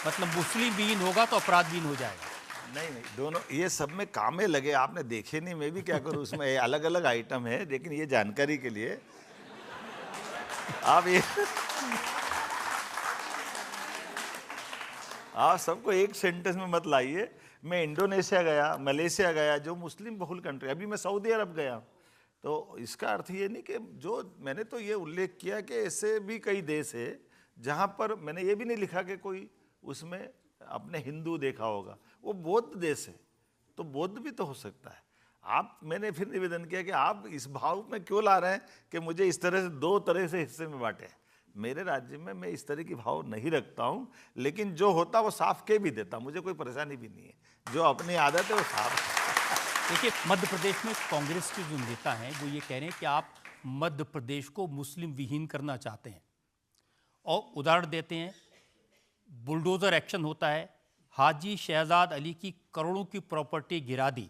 मतलब मुस्लिम विहीन होगा तो अपराध विहीन हो जाएगा। नहीं, दोनों ये सब में कामे लगे, आपने देखे नहीं, मैं भी क्या करूं, उसमें अलग अलग आइटम है। लेकिन ये जानकारी के लिए आप सबको एक सेंटेंस में मत लाइए। मैं इंडोनेशिया गया, मलेशिया गया, जो मुस्लिम बहुल कंट्री, अभी मैं सऊदी अरब गया, तो इसका अर्थ ये नहीं कि जो मैंने तो ये उल्लेख किया कि ऐसे भी कई देश है जहाँ पर मैंने ये भी नहीं लिखा कि कोई उसमें अपने हिंदू देखा होगा। वो बौद्ध देश है तो बौद्ध भी तो हो सकता है। मैंने फिर निवेदन किया कि आप इस भाव में क्यों ला रहे हैं कि मुझे इस तरह से 2 तरह से हिस्से में बांटे। मेरे राज्य में मैं इस तरह की भाव नहीं रखता हूं, लेकिन जो होता वो साफ के भी देता, मुझे कोई परेशानी भी नहीं है। जो अपनी आदत है वो साफ। देखिए, मध्य प्रदेश में कांग्रेस के जो नेता हैं वो ये कह रहे हैं कि आप मध्य प्रदेश को मुस्लिम विहीन करना चाहते हैं, और उदाहरण देते हैं, बुलडोजर एक्शन होता है, हाजी शहजाद अली की करोड़ों की प्रॉपर्टी गिरा दी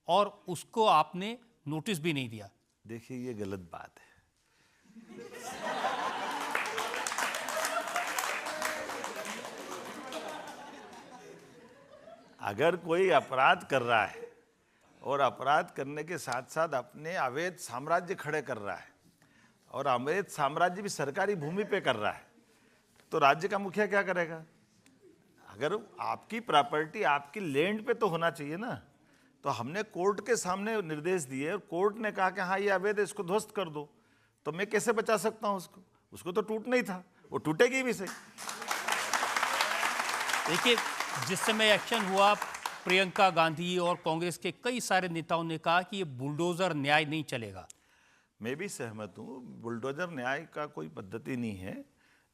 और उसको आपने नोटिस भी नहीं दिया। देखिए, ये गलत बात है। अगर कोई अपराध कर रहा है और अपराध करने के साथ साथ अपने अवैध साम्राज्य खड़े कर रहा है, और अवैध साम्राज्य भी सरकारी भूमि पे कर रहा है, तो राज्य का मुखिया क्या करेगा? अगर आपकी प्रॉपर्टी आपकी लैंड पे तो होना चाहिए ना। तो हमने कोर्ट के सामने निर्देश दिए और कोर्ट ने कहा कि हाँ ये अवैध है, इसको ध्वस्त कर दो, तो मैं कैसे बचा सकता हूँ उसको? उसको तो टूटना ही था, वो टूटेगी भी सही। देखिए, जिस समय एक्शन हुआ, प्रियंका गांधी और कांग्रेस के कई सारे नेताओं ने कहा कि ये बुलडोजर न्याय नहीं चलेगा। मैं भी सहमत हूँ, बुलडोजर न्याय का कोई पद्धति नहीं है।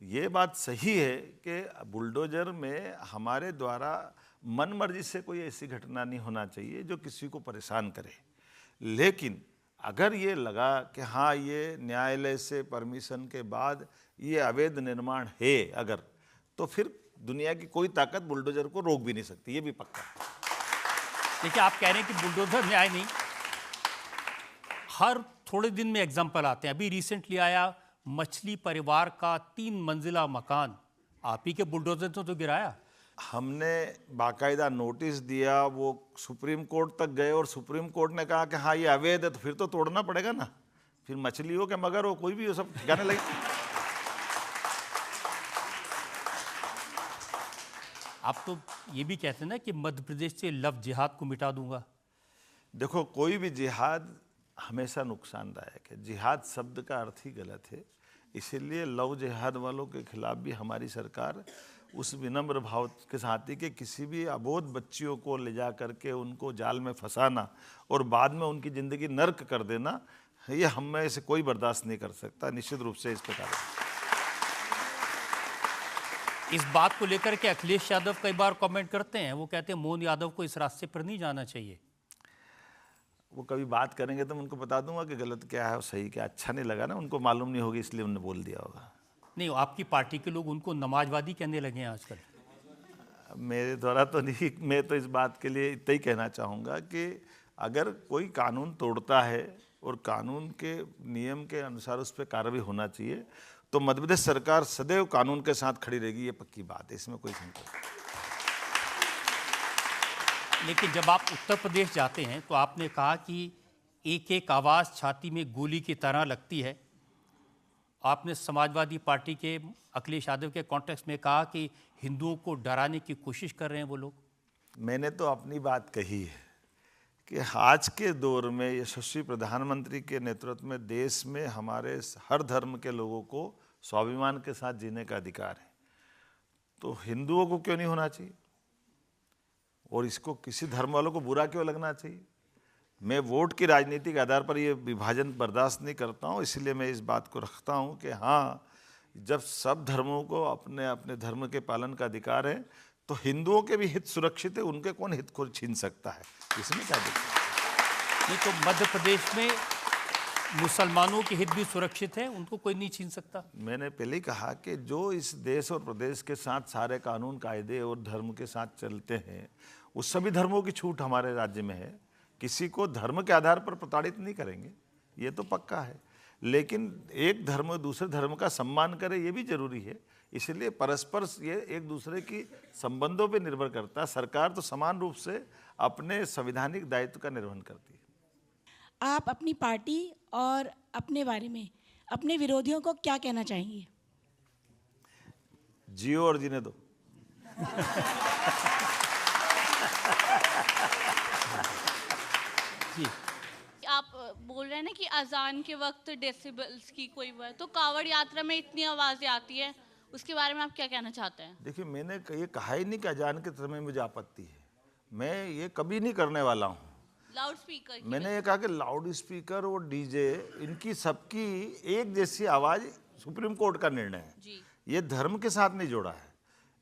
ये बात सही है कि बुलडोजर में हमारे द्वारा मन मर्जी से कोई ऐसी घटना नहीं होना चाहिए जो किसी को परेशान करे। लेकिन अगर ये लगा कि हाँ ये न्यायालय से परमिशन के बाद ये अवैध निर्माण है अगर, तो फिर दुनिया की कोई ताकत बुलडोजर को रोक भी नहीं सकती, ये भी पक्का है। देखिए, आप कह रहे हैं कि बुलडोजर न्याय नहीं, हर थोड़े दिन में एग्जाम्पल आते हैं। अभी रिसेंटली आया मछली परिवार का 3 मंजिला मकान, आप ही के बुलडोजर तो गिराया। हमने बाकायदा नोटिस दिया, वो सुप्रीम कोर्ट तक गए और सुप्रीम कोर्ट ने कहा कि हाँ ये अवैध है, तो फिर तो तोड़ना पड़ेगा ना, फिर मछली हो कि मगर हो, कोई भी हो, सब ठिकाने लगे। आप तो ये भी कहते हैं ना कि मध्य प्रदेश से लव जिहाद को मिटा दूंगा। देखो, कोई भी जिहाद हमेशा नुकसानदायक है, जिहाद शब्द का अर्थ ही गलत है। इसीलिए लव जिहाद वालों के खिलाफ भी हमारी सरकार उस विनम्र भाव के साथ ही कि किसी भी अबोध बच्चियों को ले जा करके उनको जाल में फंसाना और बाद में उनकी ज़िंदगी नर्क कर देना, ये हम में से कोई बर्दाश्त नहीं कर सकता। निश्चित रूप से इस प्रकार इस बात को लेकर के अखिलेश यादव कई बार कमेंट करते हैं, वो कहते हैं मोहन यादव को इस रास्ते पर नहीं जाना चाहिए। वो कभी बात करेंगे तो मैं उनको बता दूंगा कि गलत क्या है और सही क्या। अच्छा नहीं लगा ना, उनको मालूम नहीं होगी इसलिए उन्होंने बोल दिया होगा। नहीं, आपकी पार्टी के लोग उनको नमाजवादी कहने लगे हैं आजकल। मेरे द्वारा तो नहीं, मैं तो इस बात के लिए इतना ही कहना चाहूँगा कि अगर कोई कानून तोड़ता है और कानून के नियम के अनुसार उस पर कार्रवाई होना चाहिए, तो मध्य प्रदेश सरकार सदैव कानून के साथ खड़ी रहेगी, ये पक्की बात है, इसमें कोई शंका नहीं। लेकिन जब आप उत्तर प्रदेश जाते हैं तो आपने कहा कि एक एक आवाज़ छाती में गोली की तरह लगती है। आपने समाजवादी पार्टी के अखिलेश यादव के कॉन्टेक्स्ट में कहा कि हिंदुओं को डराने की कोशिश कर रहे हैं वो लोग। मैंने तो अपनी बात कही है कि आज के दौर में यशस्वी प्रधानमंत्री के नेतृत्व में देश में हमारे हर धर्म के लोगों को स्वाभिमान के साथ जीने का अधिकार है, तो हिंदुओं को क्यों नहीं होना चाहिए और इसको किसी धर्म वालों को बुरा क्यों लगना चाहिए। मैं वोट की राजनीति के आधार पर ये विभाजन बर्दाश्त नहीं करता हूँ, इसलिए मैं इस बात को रखता हूँ कि हाँ, जब सब धर्मों को अपने अपने धर्म के पालन का अधिकार है तो हिंदुओं के भी हित सुरक्षित है, उनके कौन हित को छीन सकता है, इसमें क्या दिक्कत है। नहीं तो मध्य प्रदेश में मुसलमानों के हित भी सुरक्षित है, उनको कोई नहीं छीन सकता। मैंने पहले ही कहा कि जो इस देश और प्रदेश के साथ सारे कानून कायदे और धर्म के साथ चलते हैं, उस सभी धर्मों की छूट हमारे राज्य में है, किसी को धर्म के आधार पर प्रताड़ित नहीं करेंगे, ये तो पक्का है। लेकिन एक धर्म दूसरे धर्म का सम्मान करे, ये भी जरूरी है। इसलिए परस्पर ये एक दूसरे की संबंधों पे निर्भर करता है। सरकार तो समान रूप से अपने संवैधानिक दायित्व का निर्वहन करती है। आप अपनी पार्टी और अपने बारे में अपने विरोधियों को क्या कहना चाहेंगे? जियो और जीने दो। आप बोल रहे हैं ना कि अजान के वक्त डेसिबल्स की कोई वो है, तो कावड़ यात्रा में इतनी आवाज़ें आती है, उसके बारे में आप क्या कहना चाहते हैं? देखिए, मैंने ये कहा ही नहीं कि अजान के समय मुझे आपत्ति है, मैं ये कभी नहीं करने वाला हूँ। लाउड स्पीकर, मैंने ये कहा कि लाउड स्पीकर और डीजे, इनकी सबकी एक जैसी आवाज़ सुप्रीम कोर्ट का निर्णय है, ये धर्म के साथ नहीं जोड़ा है।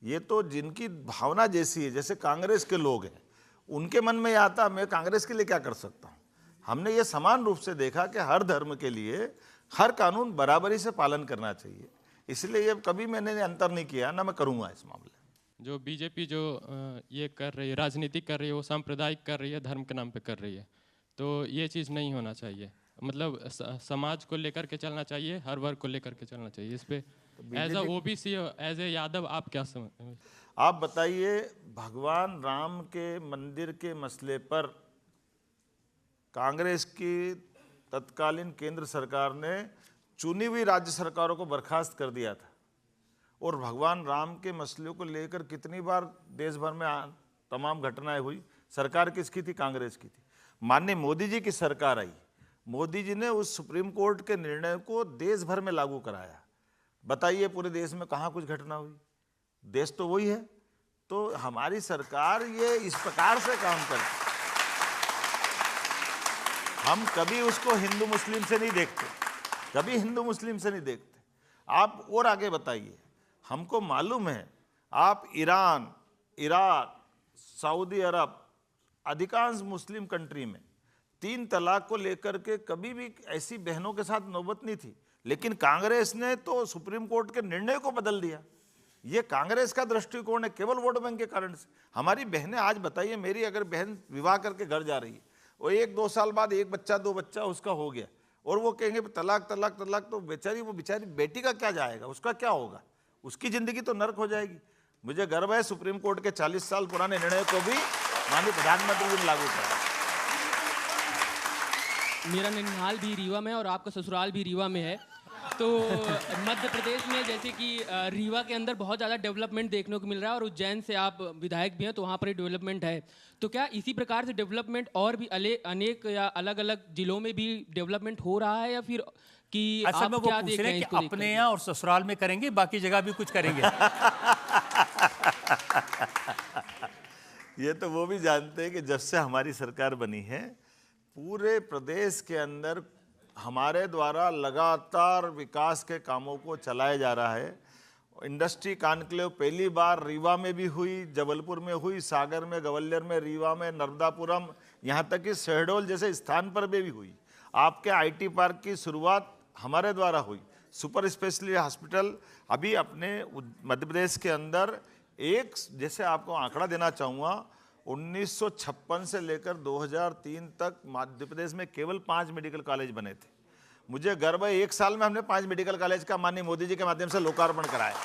ये तो जिनकी भावना जैसी है, जैसे कांग्रेस के लोग हैं, उनके मन में आता, मैं कांग्रेस के लिए क्या कर सकता हूँ। हमने ये समान रूप से देखा कि हर धर्म के लिए हर कानून बराबरी से पालन करना चाहिए, इसलिए ये कभी मैंने अंतर नहीं किया, ना मैं करूँगा इस मामले में। जो बीजेपी जो ये कर रही है, राजनीति कर रही है, वो सांप्रदायिक कर रही है, धर्म के नाम पे कर रही है, तो ये चीज़ नहीं होना चाहिए। मतलब समाज को लेकर के चलना चाहिए, हर वर्ग को लेकर के चलना चाहिए। इस पे as a OBC, as a Yadav, आप क्या समझ? आप बताइए, भगवान राम के मंदिर के मसले पर कांग्रेस की तत्कालीन केंद्र सरकार ने चुनी हुई राज्य सरकारों को बर्खास्त कर दिया था, और भगवान राम के मसलों को लेकर कितनी बार देश भर में तमाम घटनाएं हुई। सरकार किसकी थी? कांग्रेस की थी। माननीय मोदी जी की सरकार आई, मोदी जी ने उस सुप्रीम कोर्ट के निर्णय को देश भर में लागू कराया। बताइए पूरे देश में कहाँ कुछ घटना हुई? देश तो वही है। तो हमारी सरकार ये इस प्रकार से काम करती, हम कभी उसको हिंदू मुस्लिम से नहीं देखते, कभी हिंदू मुस्लिम से नहीं देखते। आप और आगे बताइए, हमको मालूम है आप ईरान, इराक, सऊदी अरब, अधिकांश मुस्लिम कंट्री में 3 तलाक को लेकर के कभी भी ऐसी बहनों के साथ नौबत नहीं थी, लेकिन कांग्रेस ने तो सुप्रीम कोर्ट के निर्णय को बदल दिया। ये कांग्रेस का दृष्टिकोण है, केवल वोट बैंक के कारण से। हमारी बहनें, आज बताइए, मेरी अगर बहन विवाह करके घर जा रही है, वो 1-2 साल बाद 1 बच्चा 2 बच्चा उसका हो गया, और वो कहेंगे तलाक तलाक तलाक, तो बेचारी बेटी का क्या जाएगा, उसका क्या होगा, उसकी जिंदगी तो नर्क हो जाएगी। मुझे गर्व है सुप्रीम कोर्ट के 40 साल पुराने निर्णय को भी माननीय प्रधानमंत्री जी ने लागू करा। मेरा ननिहाल भी रीवा में और आपका ससुराल भी रीवा में है। तो मध्य प्रदेश में जैसे कि रीवा के अंदर बहुत ज़्यादा डेवलपमेंट देखने को मिल रहा है और उज्जैन से आप विधायक भी हैं तो वहाँ पर डेवलपमेंट है। तो क्या इसी प्रकार से डेवलपमेंट और भी अनेक या अलग अलग जिलों में भी डेवलपमेंट हो रहा है, या फिर कि असल में वो क्या पूछ रहे हैं इसको कि अपने यहाँ और ससुराल में करेंगे, बाकी जगह भी कुछ करेंगे? ये तो वो भी जानते हैं कि जब से हमारी सरकार बनी है, पूरे प्रदेश के अंदर हमारे द्वारा लगातार विकास के कामों को चलाया जा रहा है। इंडस्ट्री कॉन्क्लेव पहली बार रीवा में भी हुई, जबलपुर में हुई, सागर में, ग्वालियर में, रीवा में, नर्मदापुरम, यहाँ तक कि शहडोल जैसे स्थान पर भी हुई। आपके आईटी पार्क की शुरुआत हमारे द्वारा हुई। सुपर स्पेशलिटी हॉस्पिटल अभी अपने मध्य प्रदेश के अंदर एक, जैसे आपको आंकड़ा देना चाहूँगा, 1956 से लेकर 2003 तक मध्य प्रदेश में केवल 5 मेडिकल कॉलेज बने थे। मुझे गर्व है 1 साल में हमने 5 मेडिकल कॉलेज का माननीय मोदी जी के माध्यम से लोकार्पण कराया।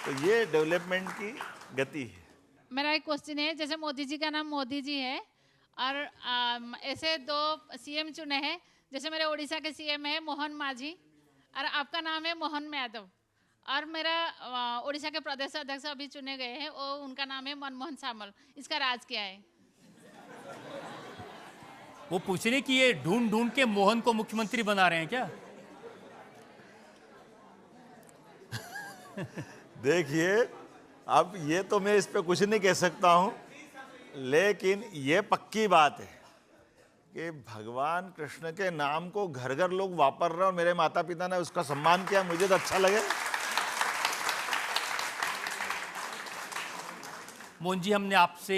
तो ये डेवलपमेंट की गति है। मेरा एक क्वेश्चन है, जैसे मोदी जी का नाम मोदी जी है और ऐसे 2 सीएम चुने हैं, जैसे मेरे उड़ीसा के सीएम है मोहन माझी और आपका नाम है मोहन यादव, और मेरा उड़ीसा के प्रदेश अध्यक्ष अभी चुने गए हैं, वो उनका नाम है मनमोहन सामल। इसका राज क्या है? वो पूछ रहे कि ये ढूंढ ढूंढ के मोहन को मुख्यमंत्री बना रहे हैं क्या? देखिए, अब ये तो मैं इस पे कुछ नहीं कह सकता हूँ, लेकिन ये पक्की बात है कि भगवान कृष्ण के नाम को घर घर लोग वापर रहे हैं और मेरे माता पिता ने उसका सम्मान किया, मुझे तो अच्छा लगे। मोहन जी, हमने आपसे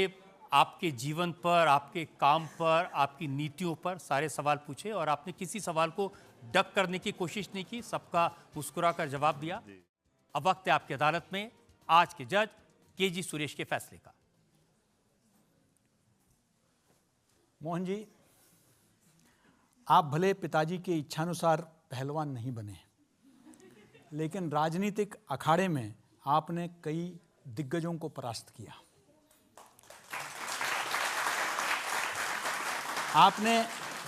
आपके जीवन पर, आपके काम पर, आपकी नीतियों पर सारे सवाल पूछे और आपने किसी सवाल को डक करने की कोशिश नहीं की, सबका मुस्कुरा कर जवाब दिया। अब वक्त है आपकी अदालत में आज के जज केजी सुरेश के फैसले का। मोहन जी, आप भले पिताजी के इच्छानुसार पहलवान नहीं बने, लेकिन राजनीतिक अखाड़े में आपने कई दिग्गजों को परास्त किया। आपने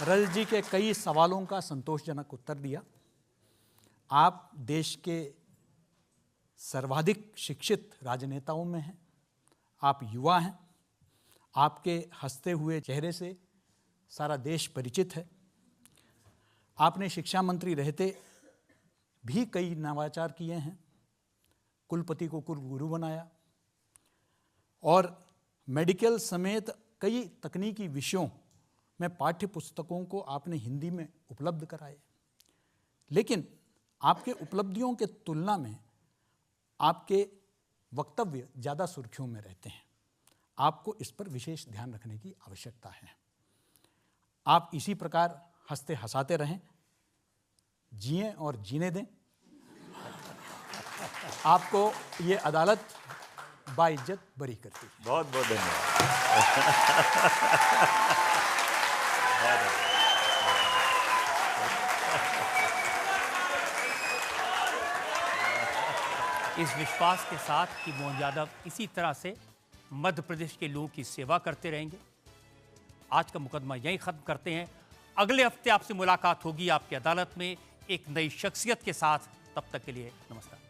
रजत जी के कई सवालों का संतोषजनक उत्तर दिया। आप देश के सर्वाधिक शिक्षित राजनेताओं में हैं। आप युवा हैं। आपके हंसते हुए चेहरे से सारा देश परिचित है। आपने शिक्षा मंत्री रहते भी कई नवाचार किए हैं, कुलपति को कुलगुरु बनाया और मेडिकल समेत कई तकनीकी विषयों में पाठ्य पुस्तकों को आपने हिंदी में उपलब्ध कराए। लेकिन आपके उपलब्धियों के तुलना में आपके वक्तव्य ज़्यादा सुर्खियों में रहते हैं। आपको इस पर विशेष ध्यान रखने की आवश्यकता है। आप इसी प्रकार हंसते हंसाते रहें, जिएं और जीने दें। आपको ये अदालत बाइज्जत बरी करती है। बहुत बहुत धन्यवाद। इस विश्वास के साथ कि मोहन यादव इसी तरह से मध्य प्रदेश के लोगों की सेवा करते रहेंगे, आज का मुकदमा यहीं खत्म करते हैं। अगले हफ्ते आपसे मुलाकात होगी आपकी अदालत में एक नई शख्सियत के साथ। तब तक के लिए नमस्कार।